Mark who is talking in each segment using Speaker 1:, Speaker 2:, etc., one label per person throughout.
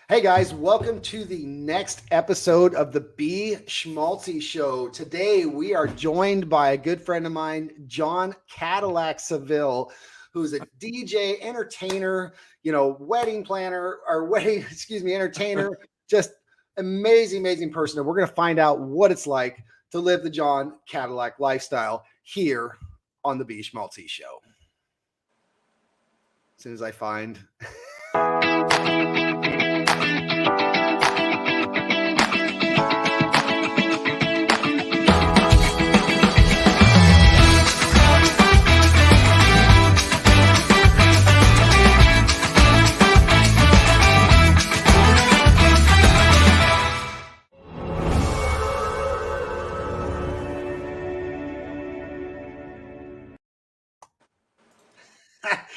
Speaker 1: Hey guys, welcome to the next episode of the B Schmaltzy Show. Today we are joined by a good friend of mine, John Cadillac Saville, who's a DJ, entertainer, wedding planner or entertainer, just amazing person. And we're going to find out what it's like to live the John Cadillac lifestyle here on the B Schmaltzy Show. As soon as I find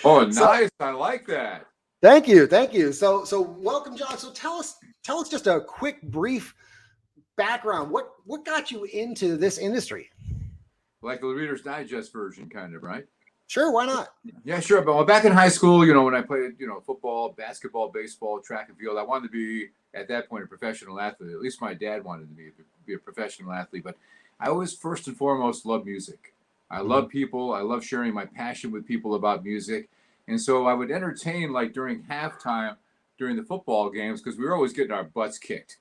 Speaker 2: Oh, nice. I like that.
Speaker 1: Thank you. So welcome, John. So tell us just a quick, brief background. What got you into this industry?
Speaker 2: Like the Reader's Digest version, kind of, right?
Speaker 1: Sure, why not?
Speaker 2: Yeah, sure. But back in high school, when I played, football, basketball, baseball, track and field, I wanted to be, at that point, a professional athlete. At least my dad wanted to be a professional athlete. But I always, first and foremost, loved music. I love people. I love sharing my passion with people about music. And so I would entertain like during halftime, during the football games, because we were always getting our butts kicked.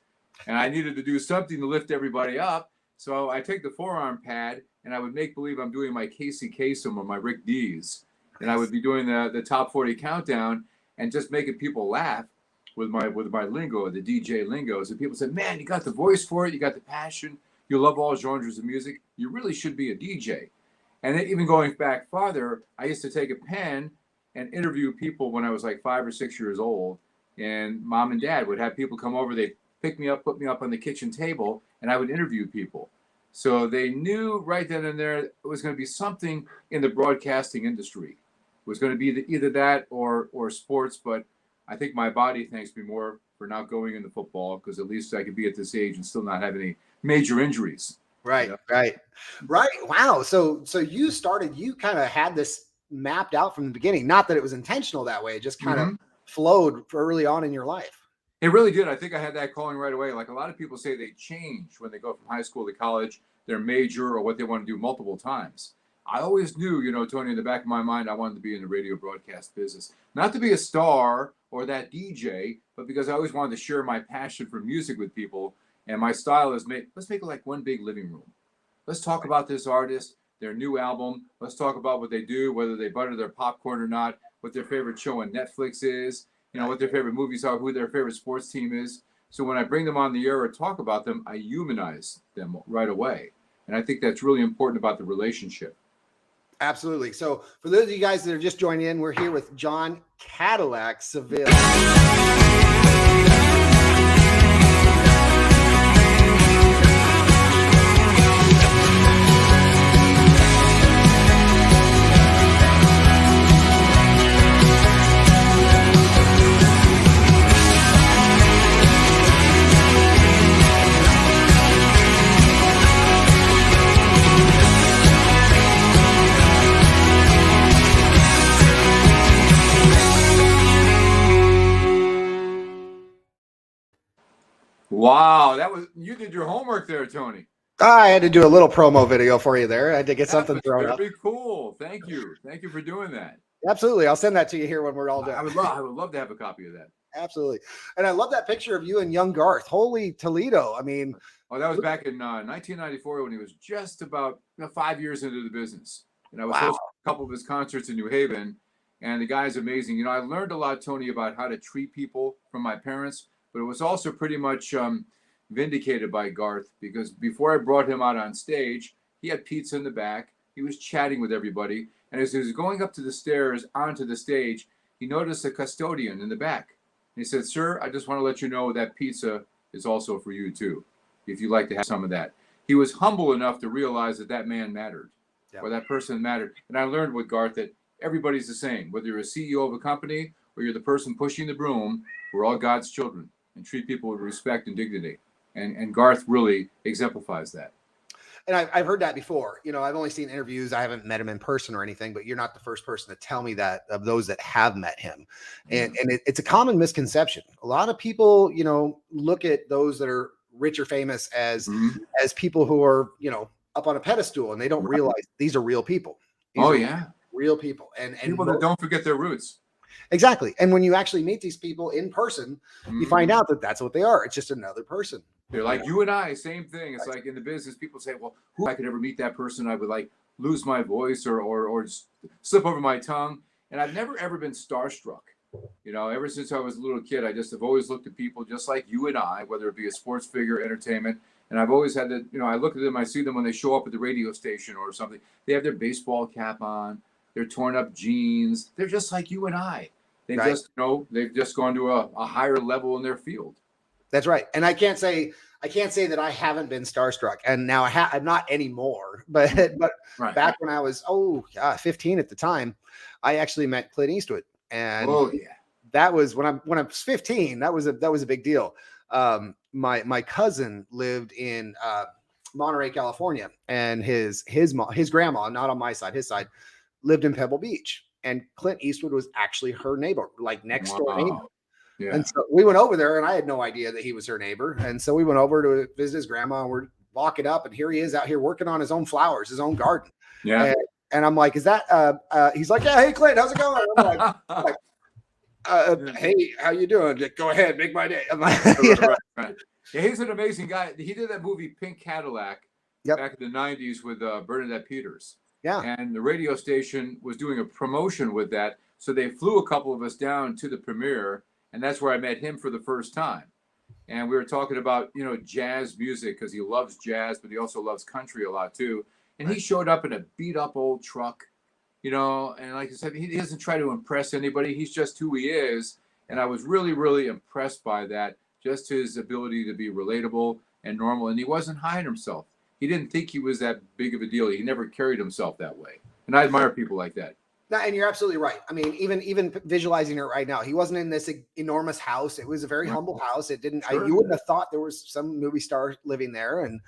Speaker 2: And I needed to do something to lift everybody up. So I take the forearm pad and I would make believe I'm doing my Casey Kasem or my Rick Dees. And I would be doing the top 40 countdown and just making people laugh with my lingo, the DJ lingo. So people said, man, you got the voice for it. You got the passion. You love all genres of music. You really should be a DJ. And then even going back farther, I used to take a pen and interview people when I was like 5 or 6 years old. And mom and dad would have people come over. They'd pick me up, put me up on the kitchen table, and I would interview people. So they knew right then and there it was going to be something in the broadcasting industry. It was going to be either that or sports. But I think my body thanks me more for not going into football, because at least I could be at this age and still not have any major injuries.
Speaker 1: Right. Wow. So you kind of had this mapped out from the beginning. Not that it was intentional that way. It just kind of flowed early on in your life.
Speaker 2: It really did. I think I had that calling right away. Like a lot of people say they change when they go from high school to college, their major or what they want to do multiple times. I always knew, Tony, in the back of my mind, I wanted to be in the radio broadcast business. Not to be a star or that DJ, but because I always wanted to share my passion for music with people. And my style is let's make it like one big living room. Let's talk about this artist, their new album. Let's talk about what they do, whether they butter their popcorn or not, what their favorite show on Netflix is, what their favorite movies are, who their favorite sports team is. So when I bring them on the air or talk about them, I humanize them right away. And I think that's really important about the relationship.
Speaker 1: Absolutely. So for those of you guys that are just joining in, we're here with John Cadillac Saville.
Speaker 2: Wow, you did your homework there, Tony.
Speaker 1: I had to do a little promo video for you there. I had to get something thrown up.
Speaker 2: Very cool. Thank you for doing that.
Speaker 1: Absolutely. I'll send that to you here when we're all done.
Speaker 2: I would love to have a copy of that.
Speaker 1: Absolutely. And I love that picture of you and young Garth. Holy Toledo. I mean,
Speaker 2: that was back in 1994 when he was just about 5 years into the business. And I was hosting a couple of his concerts in New Haven. And the guy's amazing. I learned a lot, Tony, about how to treat people from my parents. But it was also pretty much vindicated by Garth, because before I brought him out on stage, he had pizza in the back. He was chatting with everybody. And as he was going up to the stairs onto the stage, he noticed a custodian in the back. And he said, sir, I just want to let you know that pizza is also for you too, if you'd like to have some of that. He was humble enough to realize that man mattered, or that person mattered. And I learned with Garth that everybody's the same. Whether you're a CEO of a company or you're the person pushing the broom, we're all God's children, and treat people with respect and dignity. And Garth really exemplifies that.
Speaker 1: and I've heard that before. I've only seen interviews. I haven't met him in person or anything, but you're not the first person to tell me that, of those that have met him. And it's a common misconception. A lot of people, look at those that are rich or famous as people who are, up on a pedestal, and they don't realize these are real people. Real people. And
Speaker 2: people that don't forget their roots.
Speaker 1: Exactly. And when you actually meet these people in person, you find out that that's what they are. It's just another person.
Speaker 2: They're like you and I, same thing. It's like in the business, people say, well, who I could ever meet that person, I would like lose my voice or slip over my tongue. And I've never, ever been starstruck. Ever since I was a little kid, I just have always looked at people just like you and I, whether it be a sports figure, entertainment. And I've always had that, I look at them, I see them when they show up at the radio station or something. They have their baseball cap on, their torn up jeans. They're just like you and I. They just, they've just gone to a higher level in their field.
Speaker 1: That's right. And I can't say that I haven't been starstruck. And now I'm not anymore. But back when I was 15 at the time, I actually met Clint Eastwood. And that was when I was 15. That was a big deal. My cousin lived in Monterey, California, and his grandma, not on my side, his side, lived in Pebble Beach, and Clint Eastwood was actually her neighbor, like next door neighbor. Yeah. And so we went over there, and I had no idea that he was her neighbor. And so we went over to visit his grandma, and we're walking up, and here he is out here working on his own flowers, his own garden.
Speaker 2: Yeah.
Speaker 1: And I'm like, is that, he's like, yeah, hey Clint, how's it going? I'm like, hey, how you doing? Go ahead, make my day. I'm like,
Speaker 2: right. Yeah, he's an amazing guy. He did that movie Pink Cadillac back in the 90s with Bernadette Peters.
Speaker 1: Yeah.
Speaker 2: And the radio station was doing a promotion with that. So they flew a couple of us down to the premiere, and that's where I met him for the first time. And we were talking about, jazz music, because he loves jazz, but he also loves country a lot too. And he showed up in a beat up old truck, and like I said, he doesn't try to impress anybody. He's just who he is. And I was really, really impressed by that. Just his ability to be relatable and normal. And he wasn't hiding himself. He didn't think he was that big of a deal. He never carried himself that way. And I admire people like that.
Speaker 1: No, and you're absolutely right. I mean, even visualizing it right now, he wasn't in this enormous house. It was a very humble house. It didn't. You wouldn't have thought there was some movie star living there, and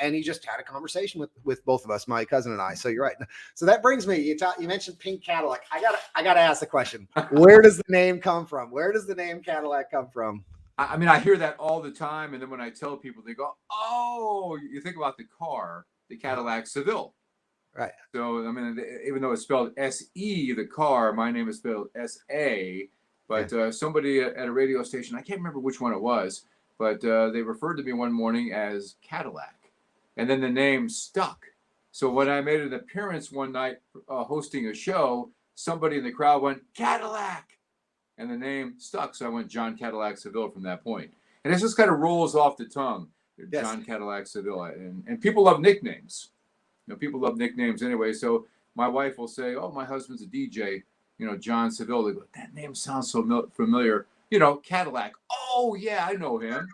Speaker 1: and he just had a conversation with both of us, my cousin and I. So you're right. So that brings me. You mentioned Pink Cadillac. I gotta ask the question. Where does the name come from? Where does the name Cadillac come from?
Speaker 2: I mean, I hear that all the time, and then when I tell people, they go, "Oh, you think about the car, the Cadillac Saville."
Speaker 1: Right.
Speaker 2: So, I mean, even though it's spelled S-E, the car, my name is spelled S-A. But somebody at a radio station, I can't remember which one it was, but they referred to me one morning as Cadillac. And then the name stuck. So when I made an appearance one night hosting a show, somebody in the crowd went, Cadillac! And the name stuck. So I went John Cadillac Saville from that point. And it just kind of rolls off the tongue. John Cadillac Saville. And people love nicknames. People love nicknames anyway. So my wife will say, oh, my husband's a DJ, John Saville. They go, that name sounds so familiar. Cadillac. Oh, yeah, I know him.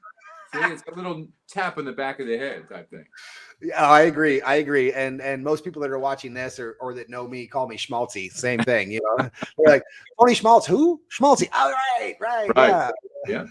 Speaker 2: See, it's a little tap in the back of the head type thing.
Speaker 1: Yeah, I agree. And most people that are watching this or that know me call me Schmaltzy. Same thing. They're like, Tony Schmaltz, who? Schmaltzy. All right. Yeah.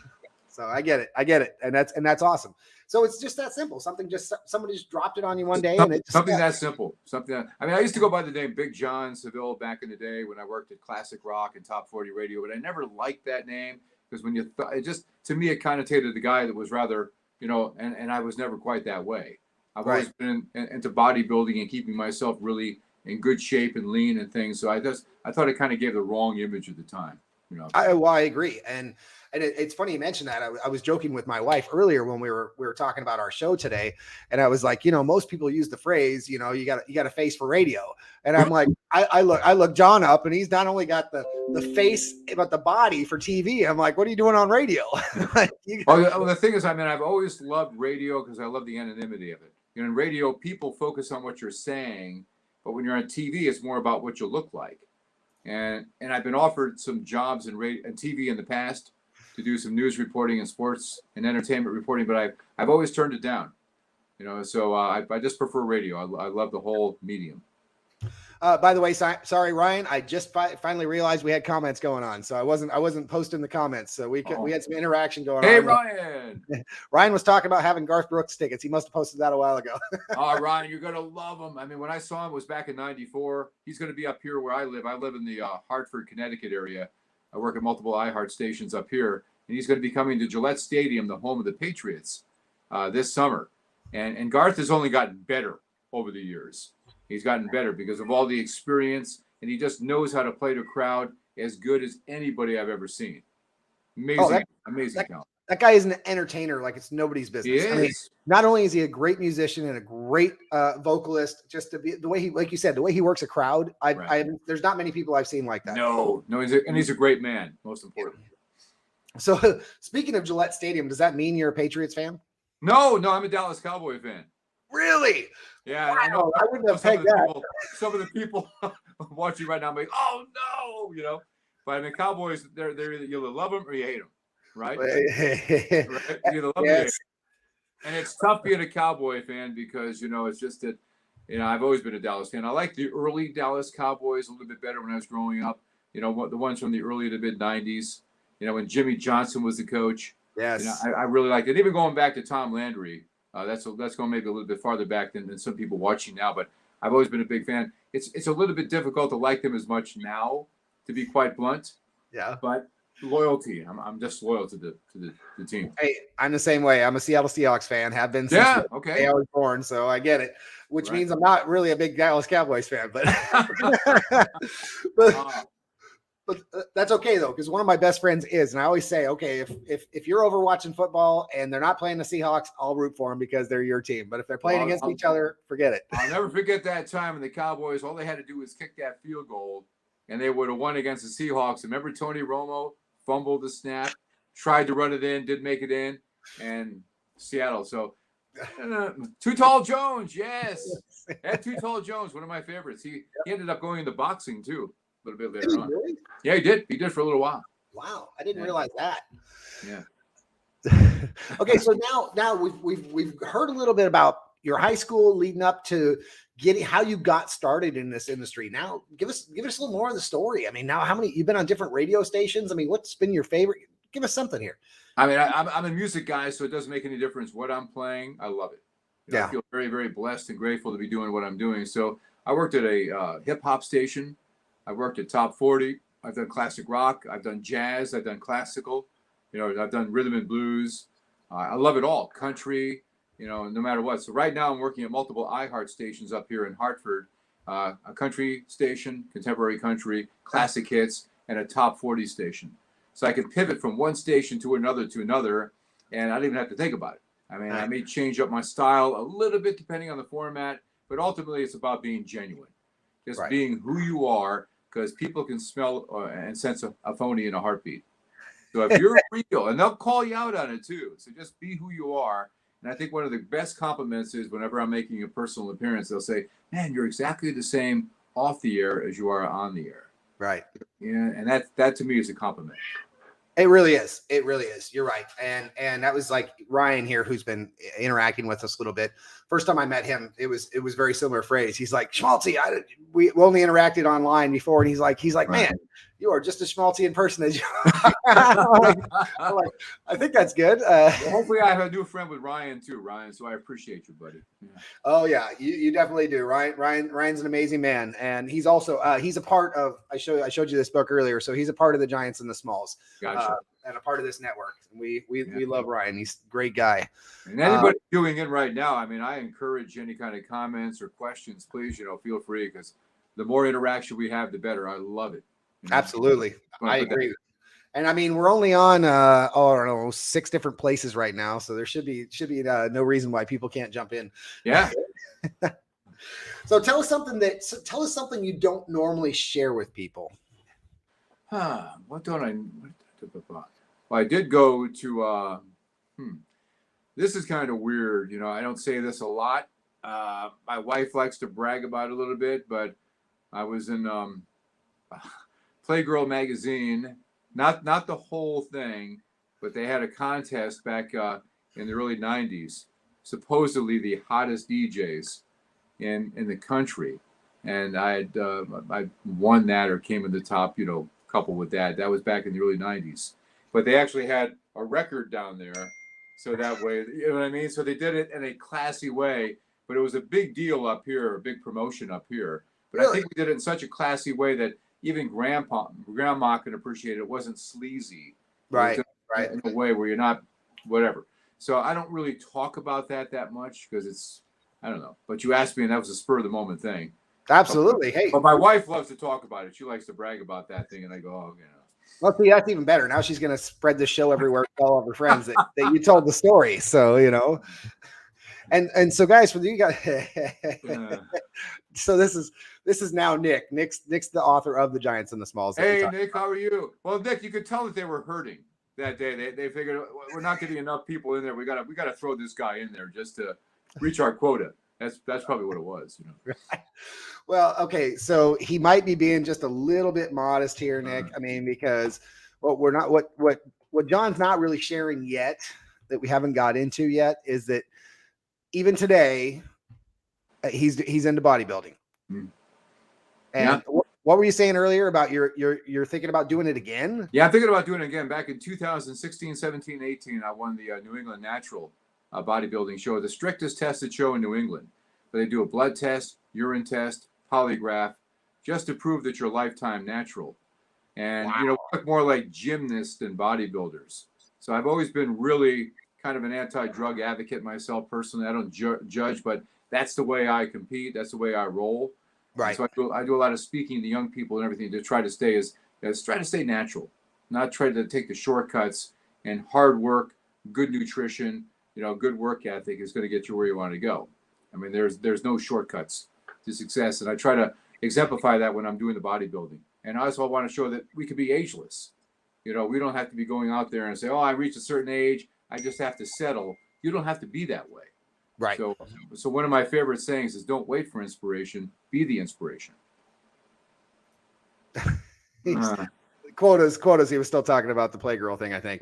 Speaker 1: So I get it. And that's awesome. So it's just that simple. Somebody just dropped it on you one day.
Speaker 2: Something that simple. I used to go by the name Big John Saville back in the day when I worked at Classic Rock and Top 40 Radio, but I never liked that name because when you thought it just, to me, it connotated the guy that was rather, and I was never quite that way. I've always been into bodybuilding and keeping myself really in good shape and lean and things. So I thought it kind of gave the wrong image at the time.
Speaker 1: I agree. And it's funny you mentioned that. I was joking with my wife earlier when we were talking about our show today, and I was like, most people use the phrase, you got a face for radio, and I'm like, I look John up, and he's not only got the face but the body for TV. I'm like, what are you doing on radio?
Speaker 2: Well, the thing is, I've always loved radio because I love the anonymity of it. In radio, people focus on what you're saying, but when you're on TV, it's more about what you look like. And I've been offered some jobs in radio and TV in the past to do some news reporting and sports and entertainment reporting, but I've always turned it down. So I just prefer radio. I love the whole medium.
Speaker 1: By the way, sorry, Ryan. I just finally realized we had comments going on, so I wasn't posting the comments. So we had some interaction going
Speaker 2: Hey,
Speaker 1: on.
Speaker 2: Ryan.
Speaker 1: Ryan was talking about having Garth Brooks tickets. He must have posted that a while ago.
Speaker 2: Oh, Ryan, you're gonna love him. I mean, when I saw him, it was back in '94. He's gonna be up here where I live. I live in the Hartford, Connecticut area. I work at multiple iHeart stations up here, and he's going to be coming to Gillette Stadium, the home of the Patriots, this summer. And Garth has only gotten better over the years. He's gotten better because of all the experience, and he just knows how to play to a crowd as good as anybody I've ever seen. Amazing, amazing talent.
Speaker 1: That guy is an entertainer like it's nobody's business.
Speaker 2: He is.
Speaker 1: I mean, not only is he a great musician and a great vocalist, just to be the way he, like you said, the way he works a crowd. There's not many people I've seen like that.
Speaker 2: No, he's a great man. Most importantly.
Speaker 1: So speaking of Gillette Stadium, does that mean you're a Patriots fan?
Speaker 2: No, I'm a Dallas Cowboy fan.
Speaker 1: Really?
Speaker 2: Yeah,
Speaker 1: wow, I wouldn't have pegged that.
Speaker 2: Some of the people watching right now, I'm like, oh no, But I mean, Cowboys, they're you either love them or you hate them, right? Right? You either love them or you hate them. And it's tough being a Cowboy fan because it's just that I've always been a Dallas fan. I like the early Dallas Cowboys a little bit better when I was growing up. The ones from the early to mid '90s. When Jimmy Johnson was the coach.
Speaker 1: Yes.
Speaker 2: I really liked it. Even going back to Tom Landry. That's going maybe a little bit farther back than some people watching now, but I've always been a big fan. It's a little bit difficult to like them as much now, to be quite blunt.
Speaker 1: Yeah.
Speaker 2: But loyalty, I'm just loyal to the team.
Speaker 1: Hey, I'm the same way. I'm a Seattle Seahawks fan. Have been since the day I was born, so I get it. Which means I'm not really a big Dallas Cowboys fan, but but that's okay though, because one of my best friends is, and I always say, okay, if you're over watching football and they're not playing the Seahawks, I'll root for them because they're your team. But if they're playing against each other, forget it.
Speaker 2: I'll never forget that time when the Cowboys, all they had to do was kick that field goal, and they would have won against the Seahawks. Remember Tony Romo fumbled the snap, tried to run it in, didn't make it in, and Seattle. So Too Tall Jones, yes, that Too Tall Jones, one of my favorites. He ended up going into boxing too. A little bit later on.
Speaker 1: Really?
Speaker 2: Yeah, he did. He did for a little while.
Speaker 1: Wow, I didn't realize that.
Speaker 2: Yeah.
Speaker 1: Okay, so now we've heard a little bit about your high school leading up to how you got started in this industry. Now, give us a little more of the story. I mean, now you've been on different radio stations. I mean, what's been your favorite? Give us something here.
Speaker 2: I mean, I'm a music guy, so it doesn't make any difference what I'm playing. I love it. I feel very, very blessed and grateful to be doing what I'm doing. So I worked at a hip hop station. I worked at Top 40. I've done classic rock. I've done jazz. I've done classical. I've done rhythm and blues. I love it all. Country, no matter what. So right now I'm working at multiple iHeart stations up here in Hartford. A country station, contemporary country, classic hits, and a Top 40 station. So I can pivot from one station to another, and I don't even have to think about it. I mean, I may change up my style a little bit depending on the format, but ultimately it's about being genuine. Just being who you are. Because people can smell and sense a phony in a heartbeat. So if you're real, and they'll call you out on it too. So just be who you are. And I think one of the best compliments is whenever I'm making a personal appearance, they'll say, "Man, you're exactly the same off the air as you are on the air."
Speaker 1: Right.
Speaker 2: Yeah, and that to me is a compliment.
Speaker 1: It really is. It really is. You're right. And that was like Ryan here, who's been interacting with us a little bit. First time I met him, it was very similar phrase. He's like, Schmaltzy, we only interacted online before. And he's like, man, you are just as schmaltzy in person as you are. I'm like, I think that's good.
Speaker 2: Well, hopefully I have a new friend with Ryan too, Ryan. So I appreciate you, buddy. Yeah.
Speaker 1: Oh yeah, you definitely do. Ryan's an amazing man. And he's also, he's a part of, I showed you this book earlier. So he's a part of the Giants and the Smalls.
Speaker 2: Gotcha.
Speaker 1: And a part of this network. We love Ryan. He's a great guy.
Speaker 2: And anybody doing it right now, I mean, I encourage any kind of comments or questions, please, feel free, because the more interaction we have, the better. I love it.
Speaker 1: Absolutely. I agree. And I mean, we're only on, I don't know, 6 different places right now. So there should be no reason why people can't jump in.
Speaker 2: Yeah.
Speaker 1: So tell us something you don't normally share with people.
Speaker 2: What don't I? Well, I did go to. This is kind of weird, I don't say this a lot. My wife likes to brag about it a little bit, but I was in Playgirl magazine. Not the whole thing, but they had a contest back in the early '90s. Supposedly the hottest DJs in the country. and I won that or came in the top, couple with that. That was back in the early '90s, but they actually had a record down there, so that way, you know what I mean. So they did it in a classy way, but it was a big deal up here, a big promotion up here. But I
Speaker 1: Really?
Speaker 2: think we did it in such a classy way that even grandma can appreciate it. It wasn't sleazy. It was
Speaker 1: Right.
Speaker 2: done
Speaker 1: Right.
Speaker 2: in a way where you're not whatever. So I don't really talk about that much because it's, I don't know. But you asked me, and that was a spur of the moment thing.
Speaker 1: Absolutely. Hey,
Speaker 2: But my wife loves to talk about it. She likes to brag about that thing, and I go, oh,
Speaker 1: well, see, that's even better. Now she's going to spread the show everywhere, tell all of her friends that you told the story. So, and so guys, for you guys, so this is now Nick. Nick's the author of The Giants and the Smalls.
Speaker 2: Hey, Nick, how are you? Well, Nick, you could tell that they were hurting that day. They figured we're not getting enough people in there. We gotta throw this guy in there just to reach our quota. That's probably what it was.
Speaker 1: Right. Well, okay, so he might be being just a little bit modest here, Nick. I mean, because what John's not really sharing yet, that we haven't got into yet, is that even today he's into bodybuilding.
Speaker 2: Mm-hmm.
Speaker 1: And what were you saying earlier about you're thinking about doing it again?
Speaker 2: Yeah, I'm thinking about doing it again. Back in 2016, 17, 18, I won the New England Natural bodybuilding show, the strictest tested show in New England. But they do a blood test, urine test, polygraph, just to prove that you're lifetime natural. And,
Speaker 1: wow.
Speaker 2: We look more like gymnasts than bodybuilders. So I've always been really kind of an anti-drug advocate myself personally. I don't judge, but that's the way I compete. That's the way I roll.
Speaker 1: Right.
Speaker 2: And so I do a lot of speaking to young people and everything to try to stay natural, not try to take the shortcuts, and hard work, good nutrition, good work ethic is going to get you where you want to go. I mean, there's no shortcuts to success. And I try to exemplify that when I'm doing the bodybuilding. And I also want to show that we could be ageless. We don't have to be going out there and say, oh, I reached a certain age, I just have to settle. You don't have to be that way.
Speaker 1: Right.
Speaker 2: So one of my favorite sayings is, don't wait for inspiration, be the inspiration.
Speaker 1: Quotas. He was still talking about the Playgirl thing, I think.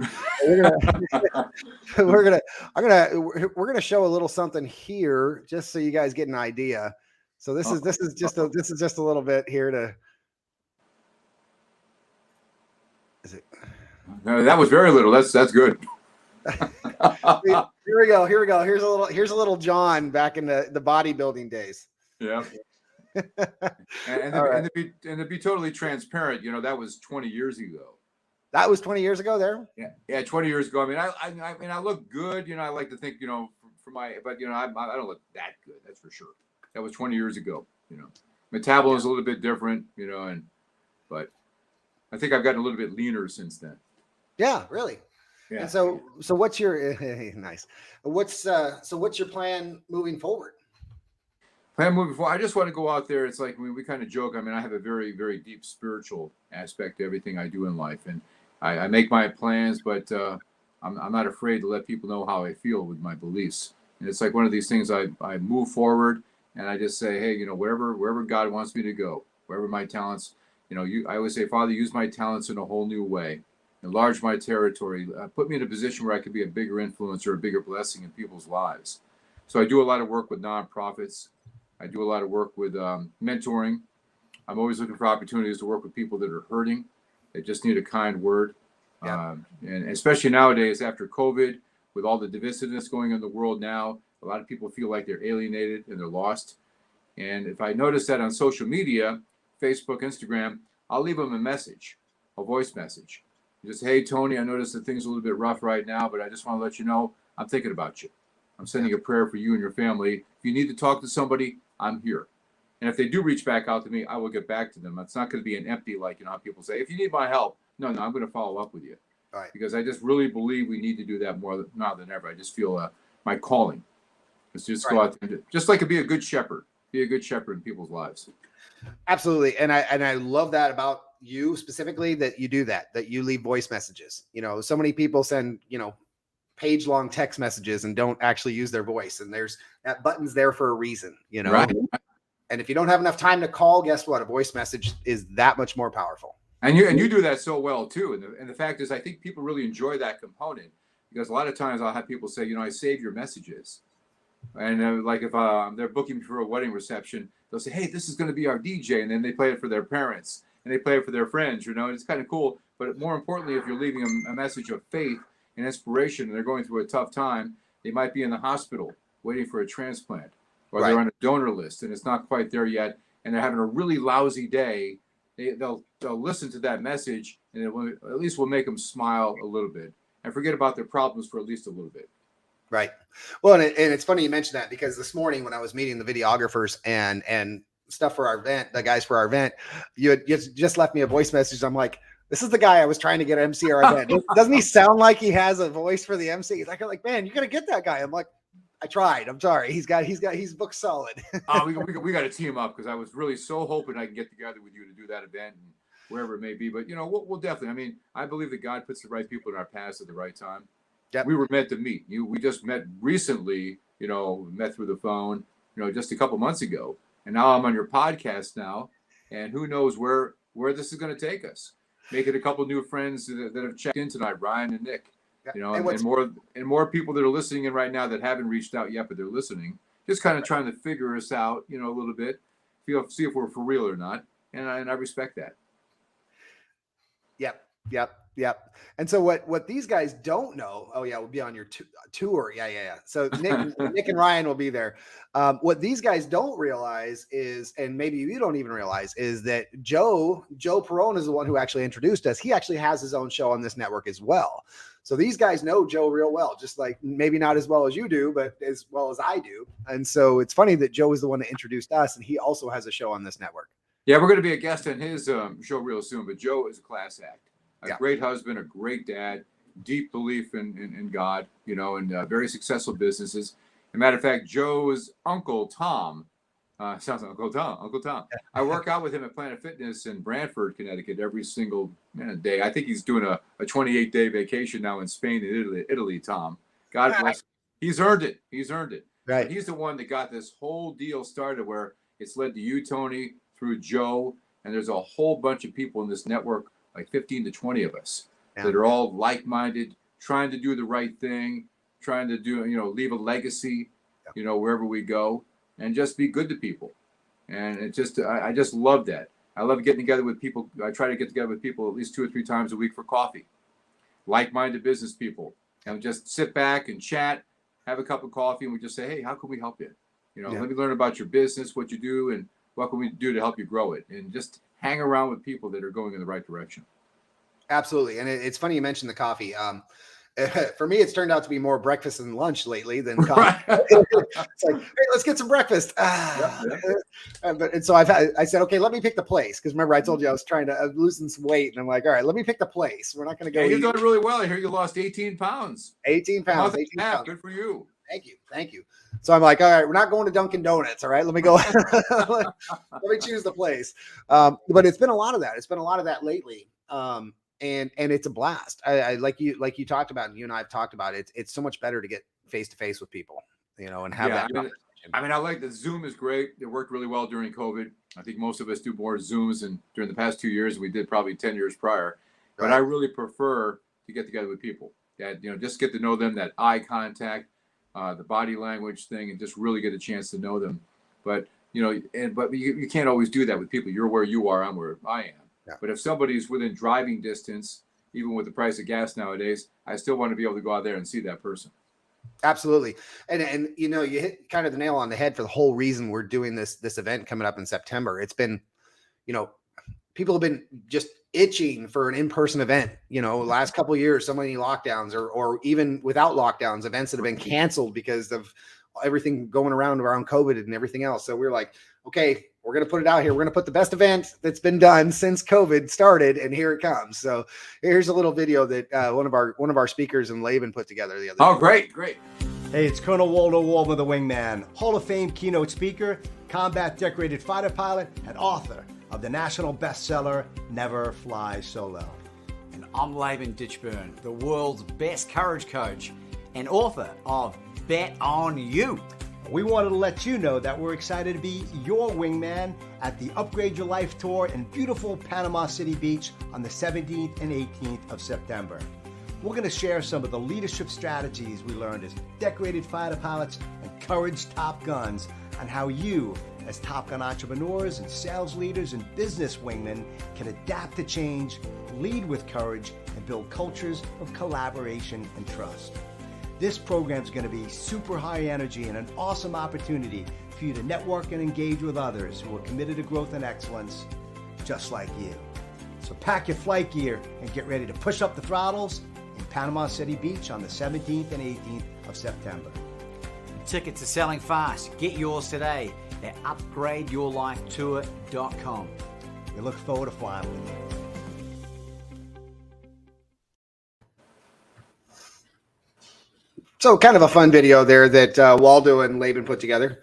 Speaker 1: We're gonna show a little something here just so you guys get an idea. So this is just a little bit here to. Is it?
Speaker 2: No, that was very little. That's good.
Speaker 1: Here we go. Here's a little John back in the bodybuilding days.
Speaker 2: Yeah. and to be totally transparent, that was 20 years ago.
Speaker 1: That was 20 years ago there?
Speaker 2: Yeah, 20 years ago. I mean, I look good, I like to think, for my, but I don't look that good, that's for sure. That was 20 years ago, Metabolism is a little bit different, but I think I've gotten a little bit leaner since then.
Speaker 1: Yeah, really.
Speaker 2: Yeah.
Speaker 1: And so what's your nice? What's your plan moving forward?
Speaker 2: I just want to go out there. It's like we kind of joke. I mean, I have a very, very deep spiritual aspect to everything I do in life, and I make my plans, but I'm not afraid to let people know how I feel with my beliefs. And it's like one of these things. I move forward, and I just say, hey, wherever God wants me to go, wherever my talents, I always say, Father, use my talents in a whole new way, enlarge my territory, put me in a position where I could be a bigger influence or a bigger blessing in people's lives. So I do a lot of work with nonprofits. I do a lot of work with mentoring. I'm always looking for opportunities to work with people that are hurting. They just need a kind word.
Speaker 1: Yeah.
Speaker 2: And especially nowadays after COVID, with all the divisiveness going on in the world now, a lot of people feel like they're alienated and they're lost. And if I notice that on social media, Facebook, Instagram, I'll leave them a message, a voice message. Just, hey, Tony, I noticed that things are a little bit rough right now, but I just want to let you know I'm thinking about you. I'm sending a prayer for you and your family. If you need to talk to somebody, I'm here. And if they do reach back out to me, I will get back to them. It's not going to be an empty, like, how people say, if you need my help, no, I'm going to follow up with you.
Speaker 1: All right.
Speaker 2: Because I just really believe we need to do that more now than ever. I just feel my calling is just go out there and just like to be a good shepherd in people's lives.
Speaker 1: Absolutely. And I love that about you specifically, that you do that you leave voice messages. So many people send, page-long text messages and don't actually use their voice. And there's that button's there for a reason,
Speaker 2: Right.
Speaker 1: And if you don't have enough time to call, guess what? A voice message is that much more powerful.
Speaker 2: And you do that so well too. And the fact is, I think people really enjoy that component, because a lot of times I'll have people say, I save your messages. And like if they're booking me for a wedding reception, they'll say, hey, this is going to be our DJ. And then they play it for their parents and they play it for their friends, and it's kind of cool. But more importantly, if you're leaving a message of faith and inspiration and they're going through a tough time, they might be in the hospital waiting for a transplant, or they're on a donor list and it's not quite there yet, and they're having a really lousy day. They'll listen to that message, and it will, at least will make them smile a little bit and forget about their problems for at least a little bit.
Speaker 1: Right. Well, and it's funny you mentioned that, because this morning when I was meeting the videographers and stuff for our event, the guys for our event, you had just left me a voice message. I'm like, this is the guy I was trying to get MC our event. Doesn't he sound like he has a voice for the MC? He's like, man, you got to get that guy. I'm like, I tried. I'm sorry. He's booked solid.
Speaker 2: We got to team up, because I was really so hoping I can get together with you to do that event and wherever it may be. But we'll definitely. I mean, I believe that God puts the right people in our paths at the right time. Yep. We were meant to meet. We just met recently. Met through the phone. Just a couple months ago, and now I'm on your podcast now, and who knows where this is going to take us. Making a couple new friends that have checked in tonight, Ryan and Nick. And more people that are listening in right now that haven't reached out yet, but they're listening. Just kind of trying to figure us out, a little bit. See if we're for real or not. And I respect that.
Speaker 1: Yep. And so what these guys don't know, we'll be on your tour. Yeah. So Nick and Ryan will be there. What these guys don't realize is, and maybe you don't even realize, is that Joe Perone is the one who actually introduced us. He actually has his own show on this network as well. So these guys know Joe real well, just like maybe not as well as you do, but as well as I do. And so it's funny that Joe is the one that introduced us, and he also has a show on this network.
Speaker 2: Yeah, we're going to be a guest on his show real soon, but Joe is a class act. A great husband, a great dad, deep belief in God, and very successful businesses. As a matter of fact, Joe's uncle, Tom, sounds like Uncle Tom. I work out with him at Planet Fitness in Brantford, Connecticut, every single day. I think he's doing a 28-day vacation now in Spain and Italy, Tom. God bless him. He's earned it. Right. But he's the one that got this whole deal started, where it's led to you, Tony, through Joe, and there's a whole bunch of people in this network, like 15 to 20 of us, that are all like-minded, trying to do the right thing, trying to do, leave a legacy, wherever we go, and just be good to people. And it just, I just love that. I love getting together with people. I try to get together with people at least 2 or 3 times a week for coffee, like-minded business people, and just sit back and chat, have a cup of coffee, and we just say, hey, how can we help you? Let me learn about your business, what you do, and what can we do to help you grow it? And just hang around with people that are going in the right direction.
Speaker 1: Absolutely. And it's funny you mentioned the coffee. For me, it's turned out to be more breakfast and lunch lately than coffee. It's like, hey, let's get some breakfast. And so I said, okay, let me pick the place. Because remember, I told you I was losing some weight. And I'm like, all right, let me pick the place. We're not going to go.
Speaker 2: You're doing really well. I hear you lost 18 pounds.
Speaker 1: 18 pounds. 18 pounds.
Speaker 2: Good for you.
Speaker 1: Thank you. So I'm like, all right, we're not going to Dunkin' Donuts. All right, let me go. Let me choose the place. But it's been a lot of that. It's been a lot of that lately. And it's a blast. I like you talked about, and you and I have talked about it. It's so much better to get face to face with people, and have that conversation.
Speaker 2: I like the Zoom is great. It worked really well during COVID. I think most of us do more Zooms and during the past 2 years we did probably 10 years prior. But I really prefer to get together with people that, just get to know them, that eye contact, the body language thing, and just really get a chance to know them. But, but you can't always do that with people. You're where you are, I'm where I am. Yeah. But if somebody's within driving distance, even with the price of gas nowadays, I still want to be able to go out there and see that person.
Speaker 1: Absolutely. And you hit kind of the nail on the head for the whole reason we're doing this event coming up in September. It's been, people have been just itching for an in-person event, last couple of years, so many lockdowns or even without lockdowns, events that have been canceled because of everything going around COVID and everything else. So we're like, okay, we're going to put it out here. We're going to put the best event that's been done since COVID started, and here it comes. So here's a little video that one of our speakers in Laban put together the other day.
Speaker 2: Oh, great.
Speaker 3: Hey, it's Colonel Waldo Walmer, the Wingman, Hall of Fame keynote speaker, combat decorated fighter pilot, and author of the national bestseller, Never Fly Solo.
Speaker 4: And I'm Laban Ditchburn, the world's best courage coach and author of Bet on You.
Speaker 3: We wanted to let you know that we're excited to be your wingman at the Upgrade Your Life Tour in beautiful Panama City Beach on the 17th and 18th of September. We're going to share some of the leadership strategies we learned as decorated fighter pilots and Courage Top Guns on how you, as Top Gun entrepreneurs and sales leaders and business wingmen, can adapt to change, lead with courage, and build cultures of collaboration and trust. This program is going to be super high energy and an awesome opportunity for you to network and engage with others who are committed to growth and excellence, just like you. So pack your flight gear and get ready to push up the throttles in Panama City Beach on the 17th and 18th of September.
Speaker 4: Tickets are selling fast. Get yours today at upgradeyourlifetour.com.
Speaker 3: We look forward to flying with you.
Speaker 1: So kind of a fun video there that Waldo and Laban put together.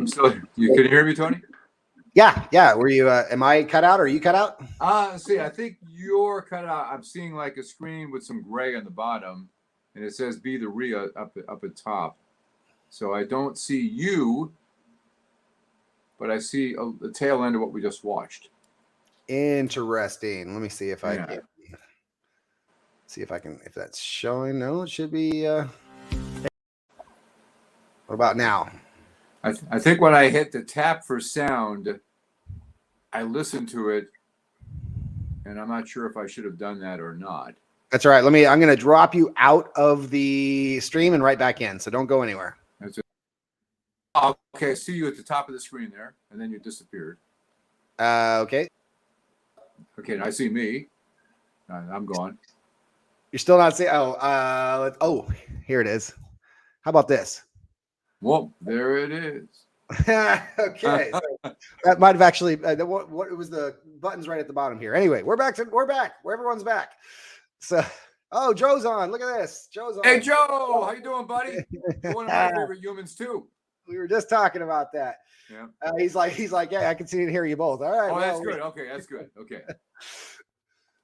Speaker 2: So you can hear me, Tony?
Speaker 1: Yeah. Were you? Am I cut out? Or are you cut out?
Speaker 2: See, I think you're cut out. I'm seeing like a screen with some gray on the bottom, and it says "Be the Rhea" up at top. So I don't see you, but I see the tail end of what we just watched.
Speaker 1: Interesting. Let me see if I can. See if I can. If that's showing. No, it should be. What about now?
Speaker 2: I think when I hit the tap for sound, I listened to it, and I'm not sure if I should have done that or not.
Speaker 1: That's all right. I'm going to drop you out of the stream and right back in. So don't go anywhere.
Speaker 2: That's it. Oh, okay, I see you at the top of the screen there, and then you disappeared.
Speaker 1: Okay.
Speaker 2: Okay, and I see me. I'm gone.
Speaker 1: You're still not seeing. Oh, here it is. How about this?
Speaker 2: Well, there it is.
Speaker 1: Okay, so that might have actually. What it was the buttons right at the bottom here. Anyway, we're back. Everyone's back. So, Joe's on. Look at this. Joe's on.
Speaker 2: Hey, Joe, how you doing, buddy? You're one of my favorite humans too.
Speaker 1: We were just talking about that.
Speaker 2: Yeah.
Speaker 1: He's like, yeah, I can see and hear you both. All right.
Speaker 2: Oh, that's good. Okay, that's good. Okay.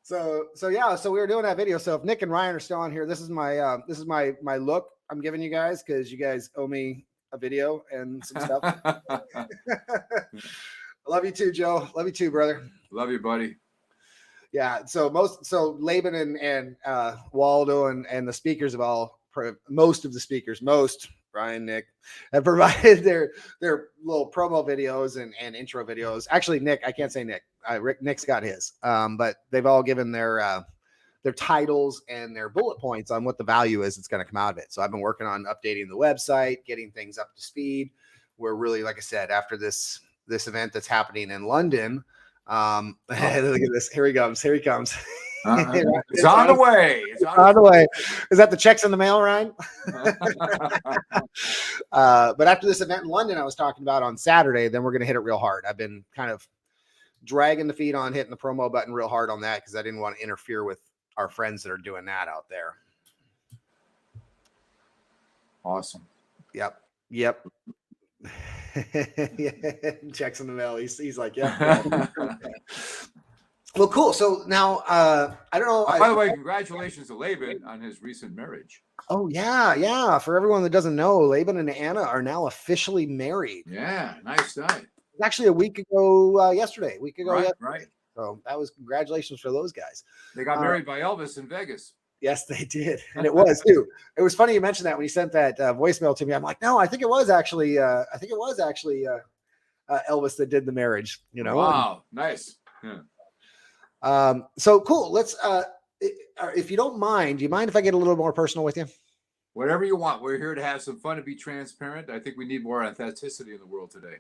Speaker 1: So we were doing that video. So if Nick and Ryan are still on here, this is my look I'm giving you guys because you guys owe me a video and some stuff. I love you too, Joe. Love you too, brother.
Speaker 2: Love you, buddy.
Speaker 1: Yeah. So Laban and Waldo and the speakers of most Brian, Nick have provided their little promo videos and intro videos. Actually, Nick, I can't say Nick. Nick's got his. But they've all given their titles and their bullet points on what the value is that's going to come out of it. So I've been working on updating the website, getting things up to speed. We're really, like I said, after this event that's happening in London. Look at this. Here he comes.
Speaker 2: It's on the way.
Speaker 1: It's on the way. Is that the checks in the mail, Ryan? But after this event in London, I was talking about on Saturday, then we're going to hit it real hard. I've been kind of dragging the feet on hitting the promo button real hard on that because I didn't want to interfere with our friends that are doing that out there.
Speaker 2: Awesome.
Speaker 1: Yep. Checks in the mail. He's like, yeah. Well, cool. So now, I don't know.
Speaker 2: By the way, congratulations to Laban on his recent marriage.
Speaker 1: Oh, yeah. For everyone that doesn't know, Laban and Anna are now officially married.
Speaker 2: Yeah, nice night.
Speaker 1: Actually, a week ago yesterday.
Speaker 2: Right.
Speaker 1: So that was congratulations for those guys.
Speaker 2: They got married by Elvis in Vegas.
Speaker 1: Yes, they did. And it was too. It was funny you mentioned that when you sent that voicemail to me. I'm like, no, I think it was actually Elvis that did the marriage, you know?
Speaker 2: Wow. Nice. Yeah.
Speaker 1: So cool. Let's, if you don't mind, do you mind if I get a little more personal with you?
Speaker 2: Whatever you want. We're here to have some fun and be transparent. I think we need more authenticity in the world today.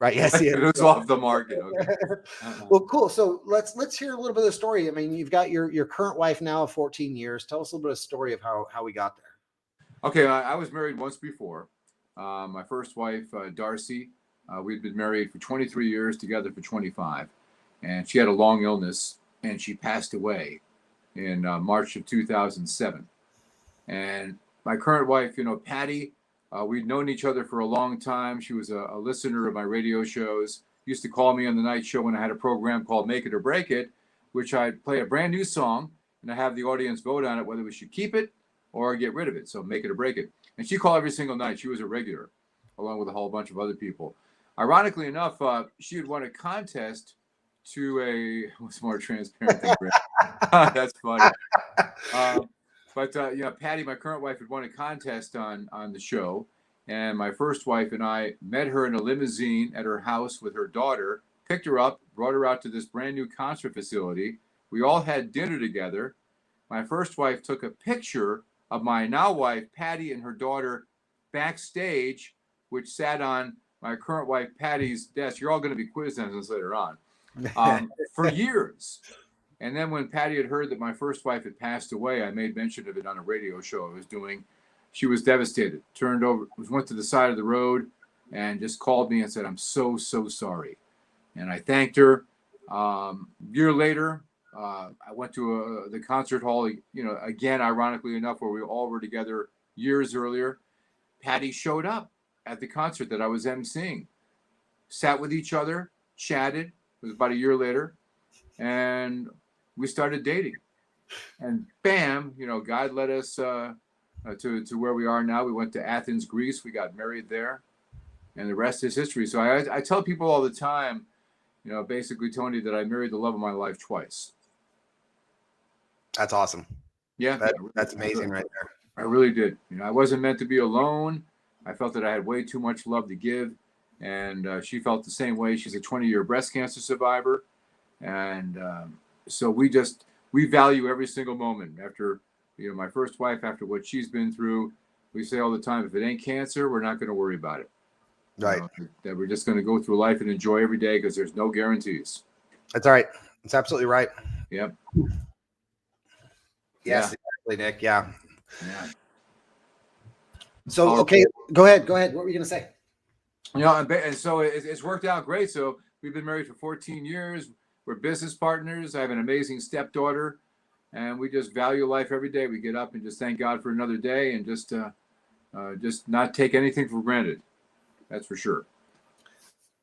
Speaker 1: Right. Yes.
Speaker 2: It was off the market. Okay.
Speaker 1: Well, cool. So let's hear a little bit of the story. I mean, you've got your current wife now of 14 years. Tell us a little bit of the story of how we got there.
Speaker 2: Okay. I was married once before. My first wife, Darcy, we'd been married for 23 years, together for 25. And she had a long illness and she passed away in March of 2007. And my current wife, Patty, we'd known each other for a long time. She was a listener of my radio shows, used to call me on the night show when I had a program called Make It or Break It, which I'd play a brand new song and I have the audience vote on it, whether we should keep it or get rid of it. So make it or break it. And she called every single night. She was a regular, along with a whole bunch of other people. Ironically enough, she had won a contest to what's more transparent than Brad? That's funny. But Patty, my current wife, had won a contest on the show, and my first wife and I met her in a limousine at her house with her daughter, picked her up, brought her out to this brand new concert facility. We all had dinner together. My first wife took a picture of my now wife, Patty, and her daughter backstage, which sat on my current wife, Patty's desk. You're all going to be quizzed on this later on, for years. And then when Patty had heard that my first wife had passed away, I made mention of it on a radio show I was doing. She was devastated, turned over, went to the side of the road and just called me and said, "I'm so, so sorry." And I thanked her. A year later, I went to the concert hall, again, ironically enough, where we all were together years earlier. Patty showed up at the concert that I was emceeing, sat with each other, chatted. It was about a year later, and we started dating. And bam, God led us to where we are now. We went to Athens, Greece. We got married there, and the rest is history. So I tell people all the time, basically, Tony, that I married the love of my life twice.
Speaker 1: That's awesome.
Speaker 2: Yeah.
Speaker 1: That's amazing right there.
Speaker 2: I really did. I wasn't meant to be alone. I felt that I had way too much love to give. And she felt the same way. She's a 20-year breast cancer survivor. And so we value every single moment. After, my first wife, after what she's been through, we say all the time, if it ain't cancer, we're not going to worry about it.
Speaker 1: Right.
Speaker 2: That we're just going to go through life and enjoy every day because there's no guarantees.
Speaker 1: That's all right. That's absolutely right.
Speaker 2: Yep.
Speaker 1: Yes, exactly, Nick. Yeah.
Speaker 2: Yeah.
Speaker 1: So, okay, go ahead. What were you going to say?
Speaker 2: And so it's worked out great. So we've been married for 14 years. We're business partners. I have an amazing stepdaughter, and we just value life every day. We get up and just thank God for another day and just not take anything for granted. That's for sure.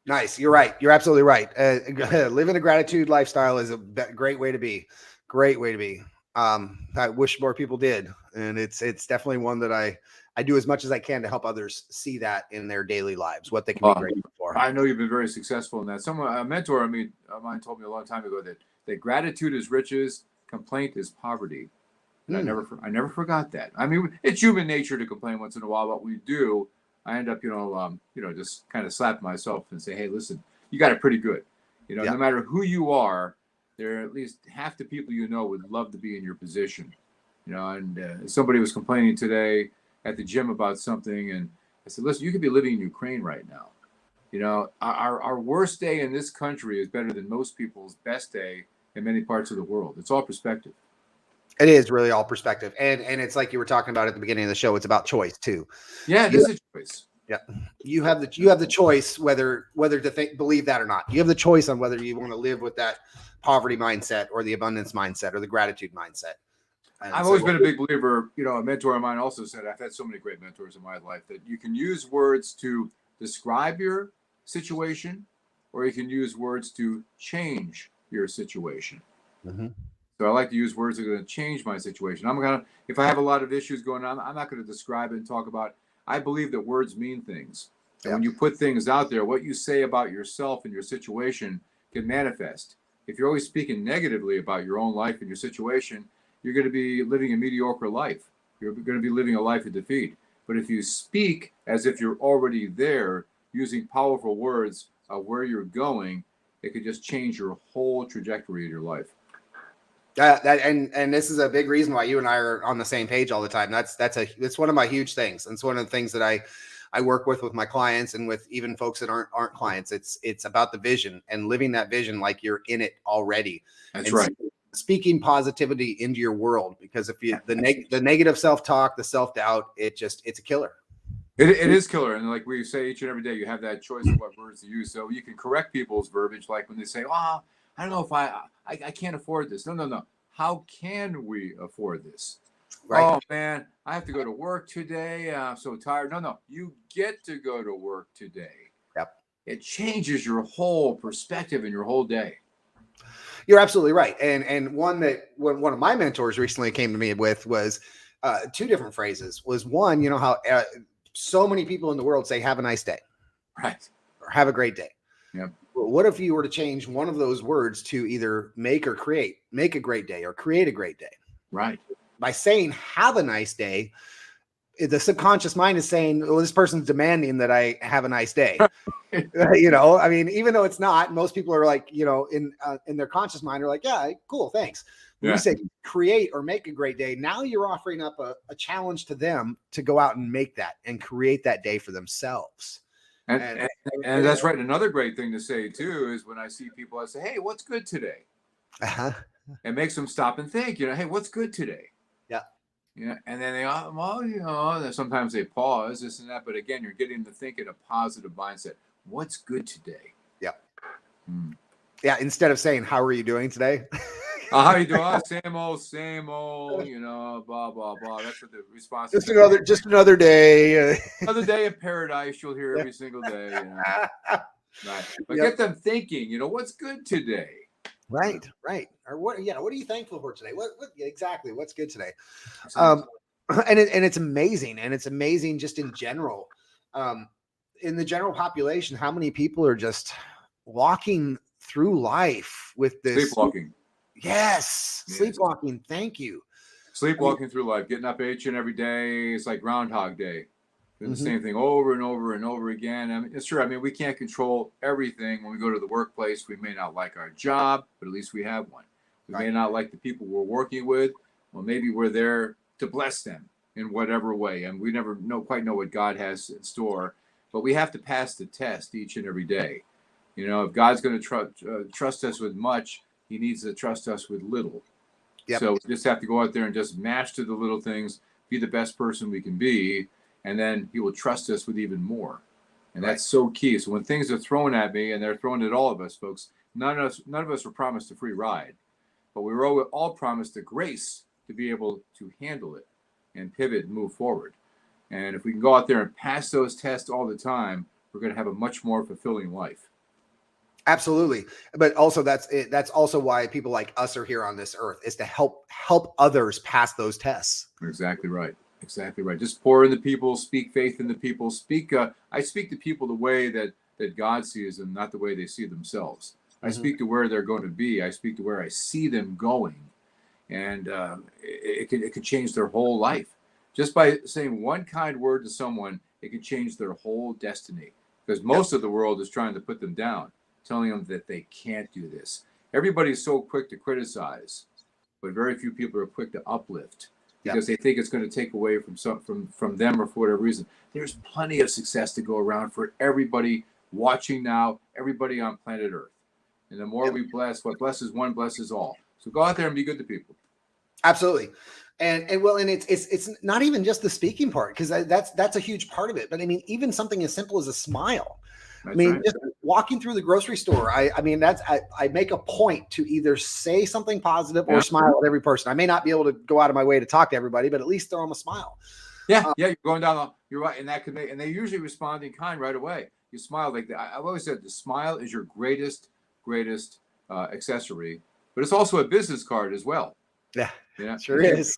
Speaker 1: Nice. You're right. You're absolutely right. Living a gratitude lifestyle is a great way to be. Great way to be. I wish more people did. And it's definitely one that I do as much as I can to help others see that in their daily lives, what they can be grateful for.
Speaker 2: I know you've been very successful in that. A mentor of mine told me a long time ago that gratitude is riches, complaint is poverty. And I never forgot that. I mean, it's human nature to complain once in a while, but we do. I end up, just kind of slap myself and say, hey, listen, you got it pretty good. No matter who you are, there are at least half the people would love to be in your position. And somebody was complaining today at the gym about something, and I said, listen, you could be living in Ukraine right now. Our worst day in this country is better than most people's best day in many parts of the world. It's all perspective.
Speaker 1: It is really all perspective. And it's like you were talking about at the beginning of the show, it's about choice too.
Speaker 2: Yeah, it is a choice.
Speaker 1: Yeah. You have the choice whether to believe that or not. You have the choice on whether you want to live with that poverty mindset or the abundance mindset or the gratitude mindset. And
Speaker 2: I've always been a big believer, a mentor of mine also said, I've had so many great mentors in my life, that you can use words to describe your situation, or you can use words to change your situation. Mm-hmm. So I like to use words that are going to change my situation. If I have a lot of issues going on, I'm not going to describe it and talk about. I believe that words mean things. And when you put things out there, what you say about yourself and your situation can manifest. If you're always speaking negatively about your own life and your situation, you're going to be living a mediocre life. You're going to be living a life of defeat. But if you speak as if you're already there, using powerful words of where you're going, it could just change your whole trajectory of your life.
Speaker 1: And this is a big reason why you and I are on the same page all the time. It's one of my huge things. And it's one of the things that I work with my clients and with even folks that aren't clients. It's about the vision and living that vision like you're in it already.
Speaker 2: That's right.
Speaker 1: Speaking positivity into your world, because if you the negative self-talk, the self-doubt, it's a killer.
Speaker 2: It is killer. And like we say each and every day, you have that choice of what words to use. So you can correct people's verbiage, like when they say, I don't know if I can't afford this. No. How can we afford this? Right. Oh, man, I have to go to work today. I'm so tired. No, you get to go to work today.
Speaker 1: Yep.
Speaker 2: It changes your whole perspective and your whole day.
Speaker 1: You're absolutely right. And one of my mentors recently came to me with was two different phrases. Was one, how so many people in the world say, have a nice day.
Speaker 2: Right.
Speaker 1: Or have a great day.
Speaker 2: Yep.
Speaker 1: What if you were to change one of those words to either make a great day or create a great day?
Speaker 2: Right.
Speaker 1: by saying have a nice day, the subconscious mind is saying, well, this person's demanding that I have a nice day. You know, I mean, even though it's not, most people are like, you know, in their conscious mind are like, yeah, cool, thanks. When you say create or make a great day, now you're offering up a challenge to them to go out and make that and create that day for themselves.
Speaker 2: And that's right. Another great thing to say too is when I see people, I say, hey, what's good today? It makes them stop and think, you know, hey, what's good today?
Speaker 1: Yeah.
Speaker 2: Yeah. And then they, well, you know, sometimes they pause, this and that. But again, you're getting to think in a positive mindset. What's good today?
Speaker 1: Yeah. Yeah. Instead of saying, how are you doing today?
Speaker 2: How you doing? Same old, you know, blah, blah, blah. That's what the response is.
Speaker 1: Just another day.
Speaker 2: Another day in paradise you'll hear every single day. You know? Right. But get them thinking, you know, what's good today?
Speaker 1: Right. Or what are you thankful for today? What exactly? What's good today?
Speaker 2: Exactly.
Speaker 1: And it's amazing. And it's amazing just in general. In the general population, how many people are just walking through life with this
Speaker 2: sleepwalking.
Speaker 1: Yes. Sleepwalking. Thank you.
Speaker 2: Sleepwalking through life, getting up each and every day. It's like Groundhog Day. Doing the same thing over and over and over again. I mean, it's true. I mean, we can't control everything. When we go to the workplace, we may not like our job, but at least we have one. We may not like the people we're working with. Well, maybe we're there to bless them in whatever way. And we never quite know what God has in store. But we have to pass the test each and every day. You know, if God's going to trust us with much, he needs to trust us with little. Yep. So we just have to go out there and just master the little things, be the best person we can be, and then he will trust us with even more. And that's so key. So when things are thrown at me, and they're thrown at all of us, folks, none of us were promised a free ride, but we were all promised the grace to be able to handle it and pivot and move forward. And if we can go out there and pass those tests all the time, we're going to have a much more fulfilling life.
Speaker 1: Absolutely. But also that's also why people like us are here on this earth, is to help others pass those tests.
Speaker 2: Exactly right. Exactly right. Just pour in the people, speak faith in the people, I speak to people the way that God sees them, not the way they see themselves. I speak to where they're going to be. I speak to where I see them going. And it could change their whole life. Just by saying one kind word to someone, it could change their whole destiny. Because most of the world is trying to put them down, telling them that they can't do this. Everybody's so quick to criticize, but very few people are quick to uplift because they think it's going to take away from them or for whatever reason. There's plenty of success to go around for everybody watching now, everybody on planet Earth. And the more we bless, what blesses one blesses all. So go out there and be good to people.
Speaker 1: Absolutely. And it's not even just the speaking part, because that's a huge part of it. But I mean, even something as simple as a smile. Just walking through the grocery store, I make a point to either say something positive or smile at every person. I may not be able to go out of my way to talk to everybody, but at least throw them a smile.
Speaker 2: Yeah, you're going down. You're right, and and they usually respond in kind right away. You smile like that. I've always said the smile is your greatest accessory, but it's also a business card as well.
Speaker 1: Yeah, sure is.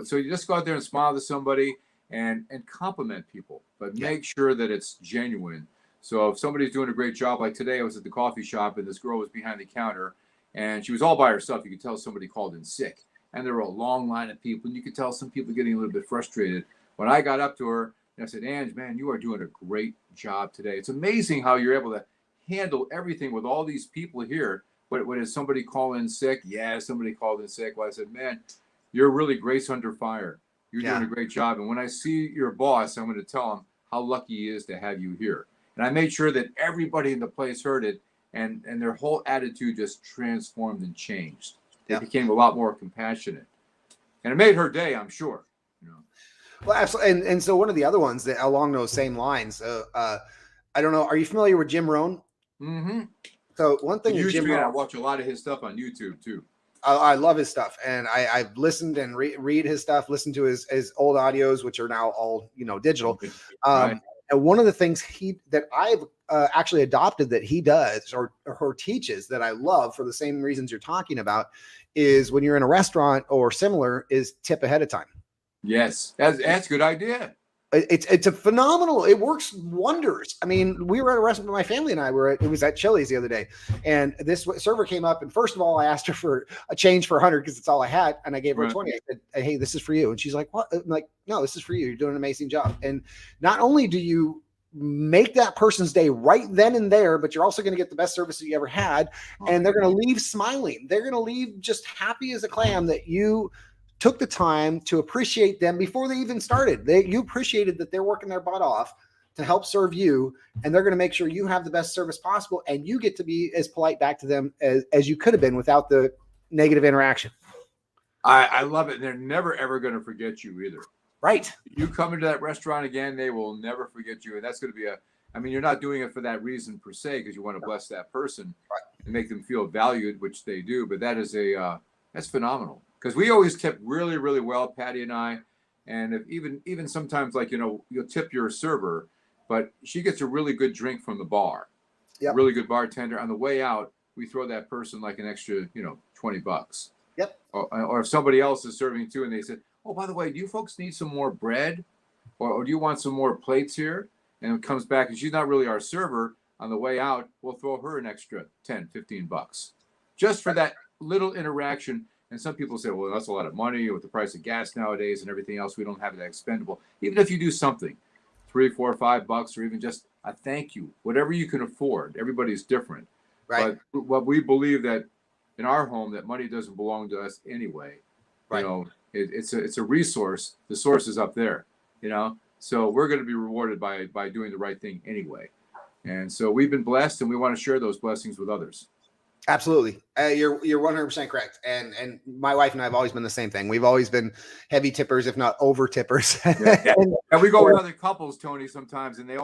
Speaker 2: So you just go out there and smile to somebody and compliment people, but make sure that it's genuine. So if somebody's doing a great job, like today, I was at the coffee shop and this girl was behind the counter and she was all by herself. You could tell somebody called in sick, and there were a long line of people, and you could tell some people getting a little bit frustrated. When I got up to her and I said, "Ange, man, you are doing a great job today. It's amazing how you're able to handle everything with all these people here. But when is somebody call in sick? Yeah, somebody called in sick." Well, I said, "Man, you're really grace under fire. You're doing a great job. And when I see your boss, I'm going to tell him how lucky he is to have you here." And I made sure that everybody in the place heard it, and their whole attitude just transformed and changed. They became a lot more compassionate. And it made her day, I'm sure. You know.
Speaker 1: Well, absolutely. And so one of the other ones that along those same lines, I don't know, are you familiar with Jim Rohn?
Speaker 2: Mm-hmm.
Speaker 1: So one thing that Jim Rohn,
Speaker 2: I watch a lot of his stuff on YouTube too.
Speaker 1: I love his stuff, and I've listened and read his stuff, listened to his old audios, which are now all digital.
Speaker 2: Right.
Speaker 1: And one of the things that I've actually adopted that he does or teaches that I love for the same reasons you're talking about is when you're in a restaurant or similar is tip ahead of time.
Speaker 2: Yes, that's a good idea.
Speaker 1: It's a phenomenal. It works wonders. I mean, we were at a restaurant. My family and I were. It was at Chili's the other day, and this server came up. And first of all, I asked her for a change for 100 because it's all I had, and I gave her 20. I said, "Hey, this is for you." And she's like, "What?" I'm like, "No, this is for you. You're doing an amazing job." And not only do you make that person's day right then and there, but you're also going to get the best service that you ever had, and they're going to leave smiling. They're going to leave just happy as a clam that you took the time to appreciate them before they even started. You appreciated that they're working their butt off to help serve you, and they're going to make sure you have the best service possible, and you get to be as polite back to them as you could have been without the negative interaction.
Speaker 2: I love it. They're never, ever going to forget you either.
Speaker 1: Right.
Speaker 2: You come into that restaurant again, they will never forget you. And that's going to be I mean, you're not doing it for that reason per se, because you want to bless that person and make them feel valued, which they do. But that is that's phenomenal. Because we always tip really, really well, Patty and I. And if even sometimes, like, you'll tip your server, but she gets a really good drink from the bar. Yep. Really good bartender. On the way out, we throw that person like an extra, $20.
Speaker 1: Yep.
Speaker 2: Or if somebody else is serving too, and they said, "Oh, by the way, do you folks need some more bread? Or do you want some more plates here?" And it comes back, and she's not really our server. On the way out, we'll throw her an extra $10, $15 just for that little interaction. And some people say, well, that's a lot of money with the price of gas nowadays and everything else. We don't have that expendable. Even if you do something, $3, $4, $5, or even just a thank you, whatever you can afford. Everybody's different.
Speaker 1: Right.
Speaker 2: But what we believe that in our home, that money doesn't belong to us anyway.
Speaker 1: Right.
Speaker 2: It's a resource. The source is up there, So we're going to be rewarded by doing the right thing anyway. And so we've been blessed, and we want to share those blessings with others.
Speaker 1: Absolutely. You're 100% correct. And my wife and I have always been the same thing. We've always been heavy tippers, if not over tippers.
Speaker 2: Yeah. And we go with other couples, Tony, sometimes, and they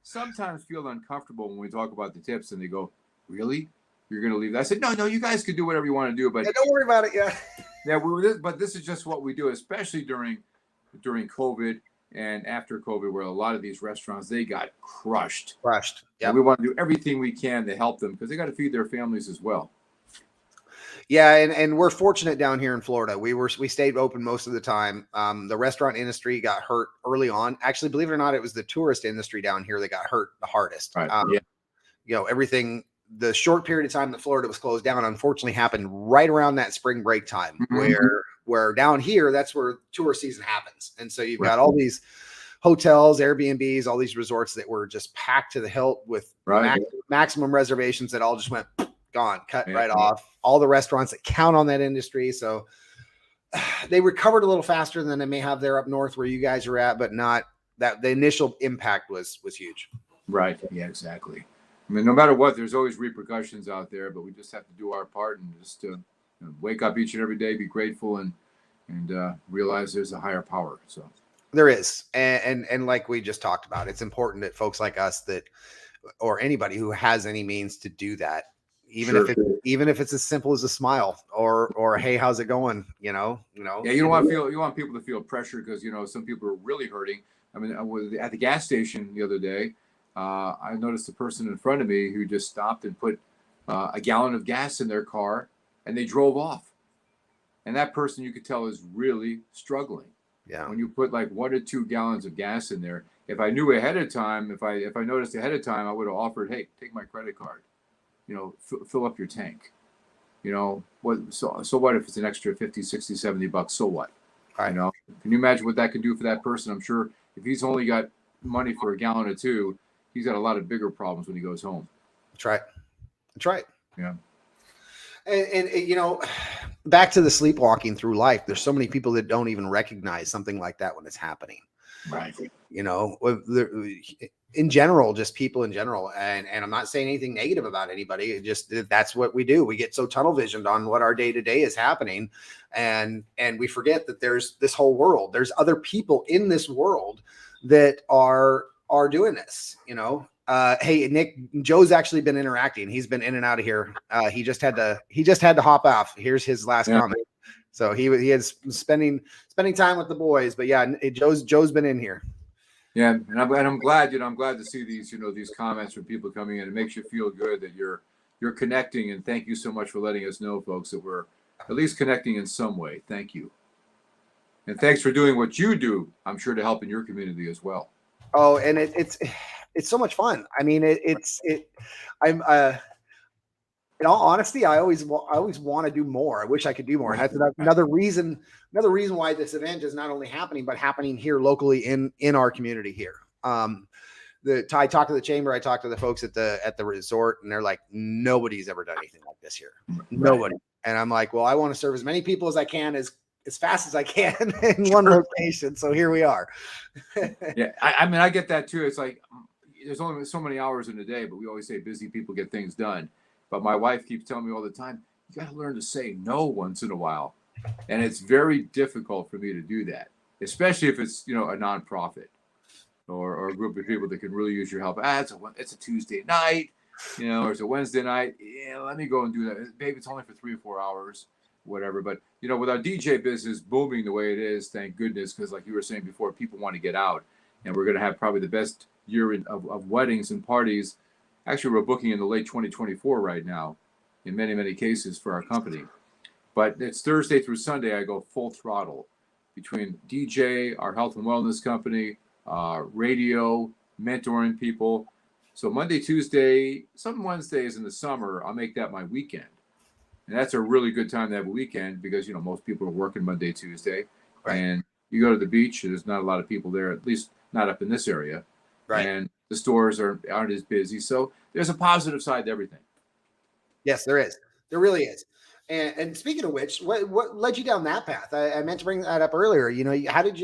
Speaker 2: sometimes feel uncomfortable when we talk about the tips, and they go, "Really? You're going to leave that?" I said, no, you guys can do whatever you want to do, but
Speaker 1: don't worry about it. Yeah.
Speaker 2: But this is just what we do, especially during COVID and after COVID, where a lot of these restaurants, they got crushed. Yeah. We want to do everything we can to help them, because they got to feed their families as well.
Speaker 1: Yeah, and we're fortunate down here in Florida. We stayed open most of the time. The restaurant industry got hurt early on. Actually, believe it or not, it was the tourist industry down here that got hurt the hardest.
Speaker 2: Right.
Speaker 1: Everything. The short period of time that Florida was closed down, unfortunately, happened right around that spring break time, where down here, that's where tourist season happens. And so you've got all these hotels, Airbnbs, all these resorts that were just packed to the hilt with maximum reservations that all just went gone, cut right off. All the restaurants that count on that industry. So they recovered a little faster than they may have there up north where you guys are at, but not that the initial impact was huge.
Speaker 2: Right. Yeah, exactly. I mean, no matter what, there's always repercussions out there, but we just have to do our part and just wake up each and every day, be grateful, and realize there's a higher power. So
Speaker 1: there is, and like we just talked about, it's important that folks like us or anybody who has any means to do that, even if it's as simple as a smile or hey, how's it going? Yeah, you don't want people to feel pressure, because some people are really hurting. I mean, I was at the gas station the other day. I noticed a person in front of me who just stopped and put a gallon of gas in their car, and they drove off. And that person, you could tell, is really struggling. Yeah. When you put like 1 to 2 gallons of gas in there, if I knew ahead of time, if I noticed ahead of time, I would have offered, hey, take my credit card, fill up your tank. What? So what if it's an extra $50, $60, $70? So what? Can you imagine what that could do for that person? I'm sure if he's only got money for a gallon or two, he's got a lot of bigger problems when he goes home. That's right. Yeah. And back to the sleepwalking through life, there's so many people that don't even recognize something like that when it's happening. Right. In general, just people in general. And I'm not saying anything negative about anybody. It just, that's what we do. We get so tunnel visioned on what our day to day is happening. And we forget that there's this whole world. There's other people in this world that are doing this, Hey, Nick, Joe's actually been interacting. He's been in and out of here. He just had to hop off. Here's his last comment. So he is spending time with the boys, but yeah, Joe's been in here. Yeah. And I'm glad, I'm glad to see these, these comments from people coming in. It makes you feel good that you're connecting. And thank you so much for letting us know, folks, that we're at least connecting in some way. Thank you.
Speaker 2: And thanks for doing what you do. I'm sure to help in your community as well.
Speaker 1: Oh, and it's so much fun. I mean, I'm in all honesty, I always want to do more. I wish I could do more. And that's another reason why this event is not only happening, but happening here locally in our community here. I talked to the chamber, I talked to the folks at the resort, and they're like, nobody's ever done anything like this here. Nobody. And I'm like, well, I want to serve as many people as I can as fast as I can in one location. So here we are.
Speaker 2: Yeah. I mean, I get that too. It's like, there's only so many hours in a day, but we always say busy people get things done. But my wife keeps telling me all the time, you got to learn to say no once in a while. And it's very difficult for me to do that, especially if it's, a nonprofit or a group of people that can really use your help. It's a Tuesday night, or it's a Wednesday night. Yeah, let me go and do that. Maybe it's only for 3 or 4 hours, whatever. But, with our DJ business booming the way it is, thank goodness, because like you were saying before, people want to get out. And we're going to have probably the best year of weddings and parties. Actually, we're booking in the late 2024 right now in many, many cases for our company. But it's Thursday through Sunday. I go full throttle between DJ, our health and wellness company, radio, mentoring people. So Monday, Tuesday, some Wednesdays in the summer, I'll make that my weekend. And that's a really good time to have a weekend because, most people are working Monday, Tuesday. Right. And you go to the beach, there's not a lot of people there, at least not up in this area. Right. And the stores aren't as busy. So there's a positive side to everything.
Speaker 1: Yes, there is. There really is. And speaking of which, what led you down that path? I meant to bring that up earlier.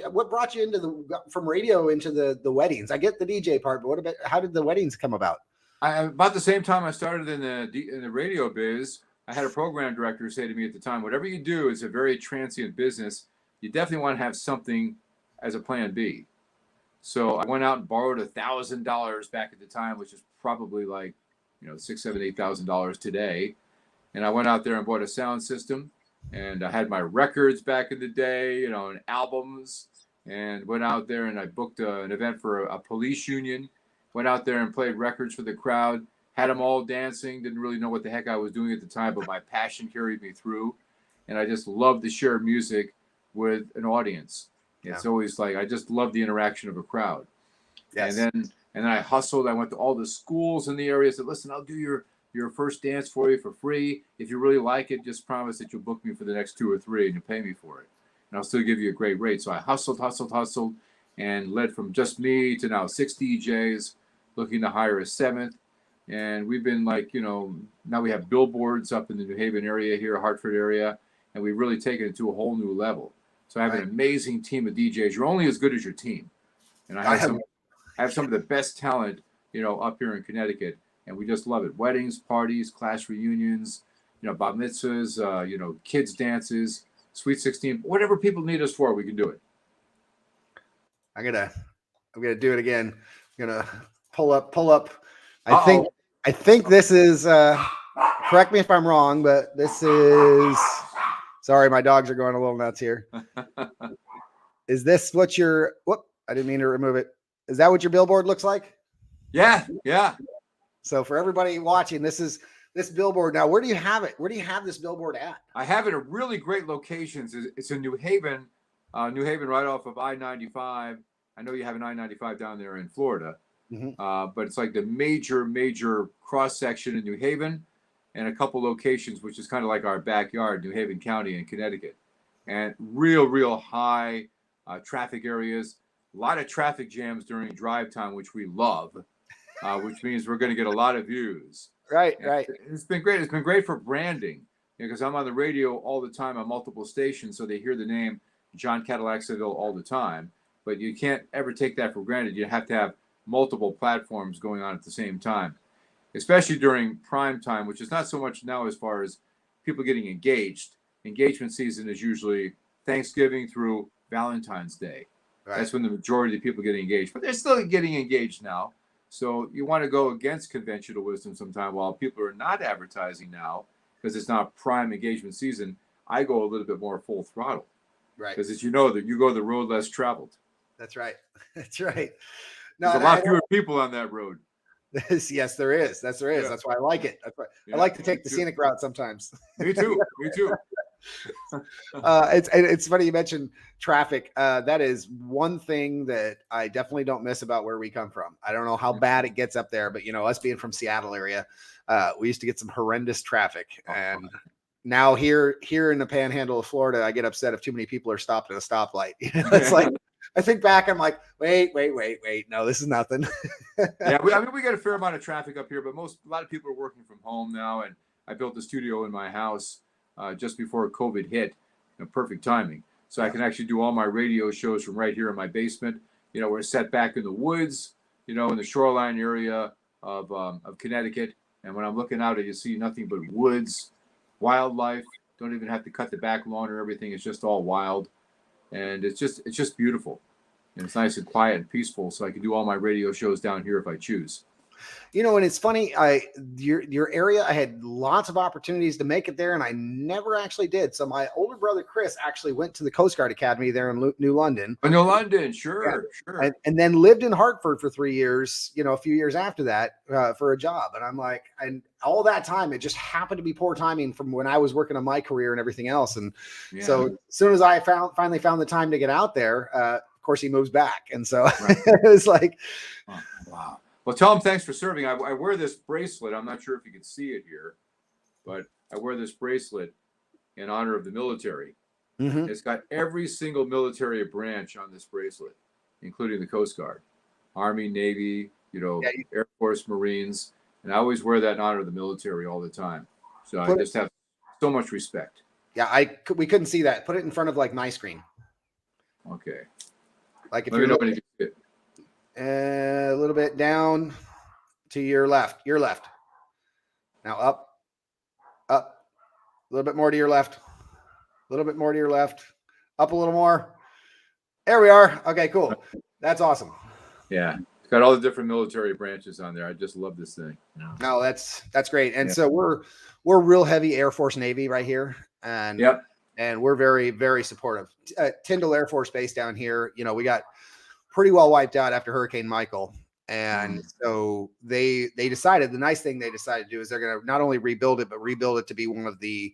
Speaker 1: What brought you from radio into the weddings? I get the DJ part, but how did the weddings come about?
Speaker 2: About the same time I started in the radio biz, I had a program director say to me at the time, whatever you do is a very transient business. You definitely want to have something as a plan B. So I went out and borrowed $1,000 back at the time, which is probably like, $6,000, $7,000, $8,000 today. And I went out there and bought a sound system, and I had my records back in the day, and albums, and went out there and I booked an event for a police union, went out there and played records for the crowd, had them all dancing, didn't really know what the heck I was doing at the time, but my passion carried me through. And I just love to share music with an audience. Yeah. It's always like, I just love the interaction of a crowd. Yes. And then I hustled. I went to all the schools in the area, said, listen, I'll do your first dance for you for free. If you really like it, just promise that you'll book me for the next 2 or 3 and you'll pay me for it. And I'll still give you a great rate. So I hustled, and led from just me to now 6 DJs, looking to hire a 7th. And we've been now we have billboards up in the New Haven area here, Hartford area, and we've really taken it to a whole new level. So I have an amazing team of DJs. You're only as good as your team. And I have some of the best talent, up here in Connecticut. And we just love it. Weddings, parties, class reunions, bat mitzvahs, kids dances, Sweet 16, whatever people need us for, we can do it.
Speaker 1: I'm gonna do it again. I'm gonna pull up. I think this is correct me if I'm wrong, but this is sorry, my dogs are going a little nuts here. Is this what I didn't mean to remove it. Is that what your billboard looks like?
Speaker 2: Yeah.
Speaker 1: So for everybody watching, this is this billboard. Now, where do you have it? Where do you have this billboard at?
Speaker 2: I have it at really great locations. It's in New Haven right off of I-95. I know you have an I-95 down there in Florida, but it's like the major cross section in New Haven and a couple locations, which is kind of like our backyard, New Haven County in Connecticut, and real high traffic areas. A lot of traffic jams during drive time, which we love, which means we're going to get a lot of views.
Speaker 1: Right.
Speaker 2: It's been great. It's been great for branding because I'm on the radio all the time on multiple stations, so they hear the name John Cadillac Saville all the time. But you can't ever take that for granted. You have to have multiple platforms going on at the same time, especially during prime time, which is not so much now as far as people getting engaged. Engagement season is usually Thanksgiving through Valentine's Day. Right. That's when the majority of the people get engaged, but they're still getting engaged now. So you want to go against conventional wisdom sometime while people are not advertising now because it's not prime engagement season. I go a little bit more full throttle. Right. Because as you know, that you go the road less traveled.
Speaker 1: That's right. No,
Speaker 2: there's a lot fewer people on that road.
Speaker 1: Yes, there is. Yeah. That's why I like it. I like to take the scenic route sometimes.
Speaker 2: Me too.
Speaker 1: It's funny you mentioned traffic. That is one thing that I definitely don't miss about where we come from. I don't know how bad it gets up there, but us being from Seattle area, we used to get some horrendous traffic. And now here in the panhandle of Florida, I get upset if too many people are stopped at a stoplight. It's like, I think back, I'm like, wait. No, this is nothing.
Speaker 2: Yeah, we get a fair amount of traffic up here, but a lot of people are working from home now. And I built a studio in my house just before COVID hit. Perfect timing. So I can actually do all my radio shows from right here in my basement. We're set back in the woods, in the shoreline area of Connecticut. And when I'm looking out, you see nothing but woods, wildlife. Don't even have to cut the back lawn or everything. It's just all wild. And it's just beautiful. And it's nice and quiet and peaceful. So I can do all my radio shows down here if I choose.
Speaker 1: And it's funny, your area, I had lots of opportunities to make it there, and I never actually did. So my older brother, Chris, actually went to the Coast Guard Academy there in New London.
Speaker 2: New London, sure.
Speaker 1: And then lived in Hartford for 3 years, a few years after that for a job. And I'm like, and all that time, it just happened to be poor timing from when I was working on my career and everything else. And so as soon as I finally found the time to get out there, of course, he moves back. And so it was like,
Speaker 2: oh, wow. Well, tell him thanks for serving. I wear this bracelet. I'm not sure if you can see it here, but I wear this bracelet in honor of the military. Mm-hmm. It's got every single military branch on this bracelet, including the Coast Guard, Army, Navy, Air Force, Marines. And I always wear that in honor of the military all the time. So I just have so much respect.
Speaker 1: Yeah, we couldn't see that. Put it in front of like my screen.
Speaker 2: Okay.
Speaker 1: Like if you're looking at it. A little bit down to your left. Now up, a little bit more to your left, up a little more. There we are. Okay, cool. That's awesome.
Speaker 2: Yeah. It's got all the different military branches on there. I just love this thing.
Speaker 1: No, that's great. And so we're real heavy Air Force Navy right here. And and we're very, very supportive. Tyndall Air Force Base down here, we got pretty well wiped out after Hurricane Michael. And so they decided, the nice thing they decided to do is they're going to not only rebuild it, but rebuild it to be one of the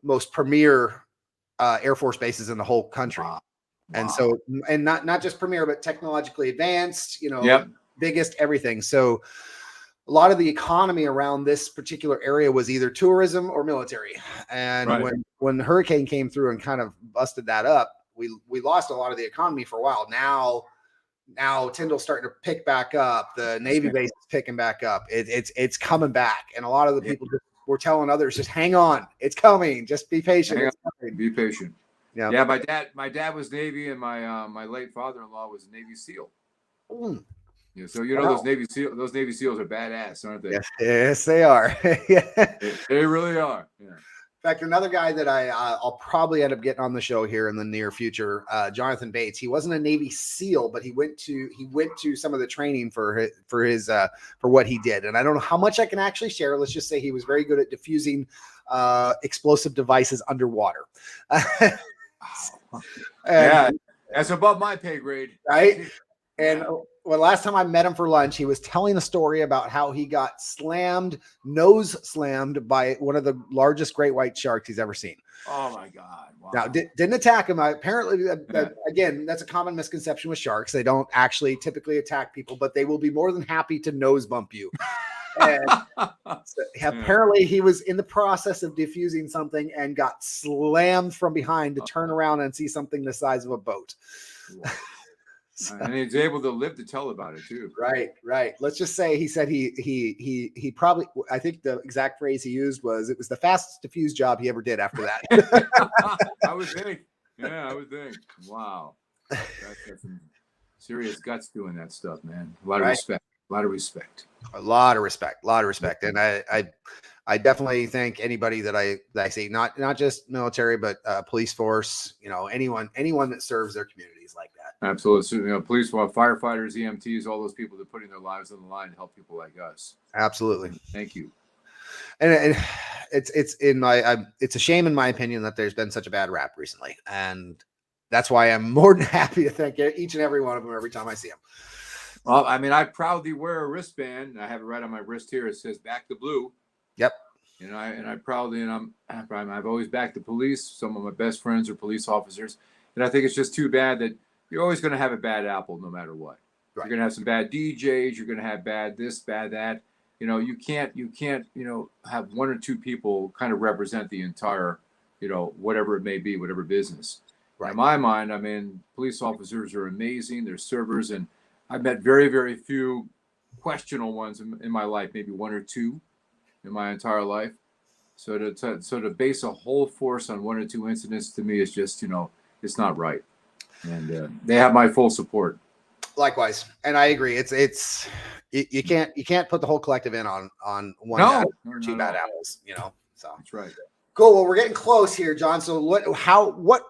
Speaker 1: most premier Air Force bases in the whole country. Wow. And so, and not just premier, but technologically advanced, biggest everything. So a lot of the economy around this particular area was either tourism or military. And when the hurricane came through and kind of busted that up, we lost a lot of the economy for a while. Now Tyndall's starting to pick back up. The Navy base is picking back up. It's coming back. And a lot of the people were telling others, just hang on. It's coming. Just be patient.
Speaker 2: Be patient.
Speaker 1: Yeah.
Speaker 2: Yeah. My dad was Navy, and my late father-in-law was a Navy SEAL. Yeah, so those Navy SEAls are badass, aren't they?
Speaker 1: Yes, they are.
Speaker 2: They really are. Yeah.
Speaker 1: In fact, another guy that I'll probably end up getting on the show here in the near future, Jonathan Bates. He wasn't a Navy SEAL, but he went to some of the training for what he did. And I don't know how much I can actually share. Let's just say he was very good at diffusing explosive devices underwater.
Speaker 2: Yeah, that's above my pay grade,
Speaker 1: right? And last time I met him for lunch, he was telling a story about how he got nose slammed by one of the largest great white sharks he's ever seen.
Speaker 2: Oh my God. Wow.
Speaker 1: Now, didn't attack him. Apparently, again, that's a common misconception with sharks. They don't actually typically attack people, but they will be more than happy to nose bump you. And apparently he was in the process of diffusing something and got slammed from behind to turn around and see something the size of a boat.
Speaker 2: Wow. And he's able to live to tell about it too.
Speaker 1: Right. Let's just say he said he probably, I think the exact phrase he used was, it was the fastest diffused job he ever did after that.
Speaker 2: I would think. Yeah, I would think. Wow. That's some serious guts doing that stuff, man. A lot of respect. A lot of respect. And I definitely thank anybody that I see, not just military, but police force, anyone that serves their communities like that. Absolutely. Police, firefighters, EMTs, all those people that are putting their lives on the line to help people like us.
Speaker 1: Absolutely.
Speaker 2: Thank you.
Speaker 1: And it's a shame, in my opinion, that there's been such a bad rap recently. And that's why I'm more than happy to thank each and every one of them every time I see them.
Speaker 2: Well, I mean, I proudly wear a wristband. I have it right on my wrist here. It says "Back to Blue."
Speaker 1: Yep.
Speaker 2: I proudly, I've always backed the police. Some of my best friends are police officers, and I think it's just too bad that you're always going to have a bad apple no matter what.
Speaker 1: Right.
Speaker 2: You're going to have some bad DJs. You're going to have bad this, bad that. You can't, have one or two people kind of represent the entire, whatever it may be, whatever business. Right. In my mind, police officers are amazing. They're servers, and I've met very, very few questionable ones in my life, maybe one or two in my entire life. So to base a whole force on one or two incidents, to me is just, it's not right. And they have my full support.
Speaker 1: Likewise, and I agree. You can't put the whole collective in on one
Speaker 2: no,
Speaker 1: two bad apples. So
Speaker 2: that's right.
Speaker 1: Cool. Well, we're getting close here, John. So what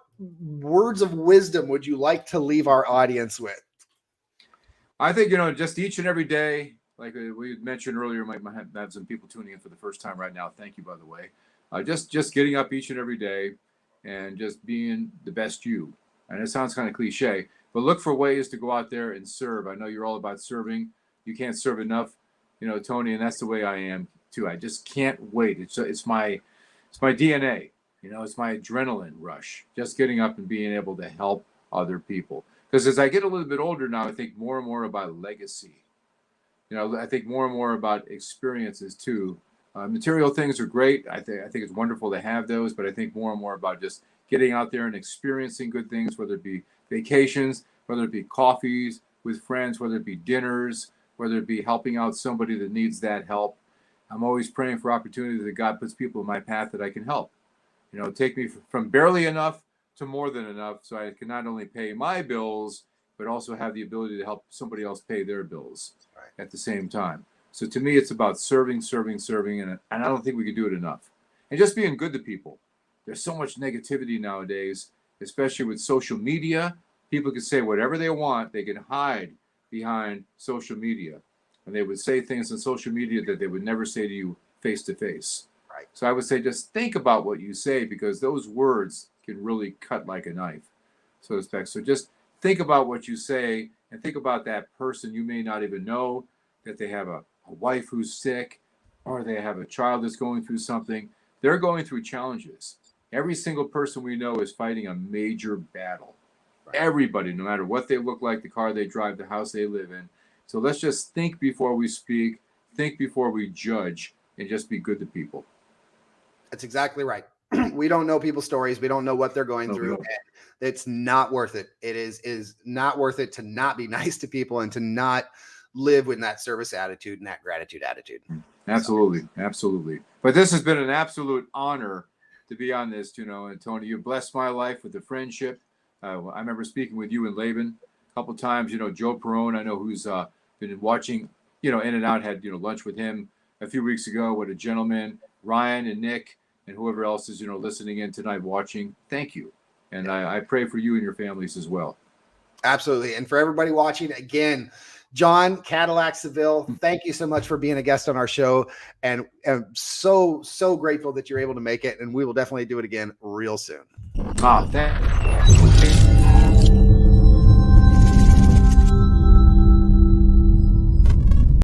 Speaker 1: words of wisdom would you like to leave our audience with?
Speaker 2: I think, just each and every day, like we mentioned earlier, might have some people tuning in for the first time right now. Thank you, by the way. Just getting up each and every day and just being the best you. And it sounds kind of cliche, but look for ways to go out there and serve. I know you're all about serving. You can't serve enough, Tony, and that's the way I am too. I just can't wait. It's my DNA. It's my adrenaline rush. Just getting up and being able to help other people. Because as I get a little bit older now, I think more and more about legacy. I think more and more about experiences too. Material things are great. I think it's wonderful to have those, but I think more and more about just getting out there and experiencing good things, whether it be vacations, whether it be coffees with friends, whether it be dinners, whether it be helping out somebody that needs that help. I'm always praying for opportunities that God puts people in my path that I can help. Take me from barely enough to more than enough, so I can not only pay my bills, but also have the ability to help somebody else pay their bills at the same time. So to me, it's about serving, and I don't think we can do it enough. And just being good to people. There's so much negativity nowadays, especially with social media. People can say whatever they want. They can hide behind social media. And they would say things on social media that they would never say to you face to face.
Speaker 1: Right.
Speaker 2: So I would say just think about what you say, because those words can really cut like a knife, so to speak. So just think about what you say, and think about that person you may not even know, that they have a wife who's sick, or they have a child that's going through something. They're going through challenges. Every single person we know is fighting a major battle. Right. Everybody, no matter what they look like, the car they drive, the house they live in. So let's just think before we speak, think before we judge, and just be good to people.
Speaker 1: That's exactly right. We don't know people's stories. We don't know what they're going through. And it's not worth it. It is not worth it to not be nice to people and to not live with that service attitude and that gratitude attitude.
Speaker 2: Absolutely. Absolutely. But this has been an absolute honor to be on this, and Tony, you blessed my life with the friendship. I remember speaking with you and Laban a couple of times. Joe Perone, I know, who's been watching, in and out, had, lunch with him a few weeks ago. What a gentleman. Ryan and Nick and whoever else is, listening in tonight, watching. Thank you. And I pray for you and your families as well.
Speaker 1: Absolutely. And for everybody watching, again, John Cadillac Saville, thank you so much for being a guest on our show. And I'm so grateful that you're able to make it. And we will definitely do it again real soon.
Speaker 2: Thanks.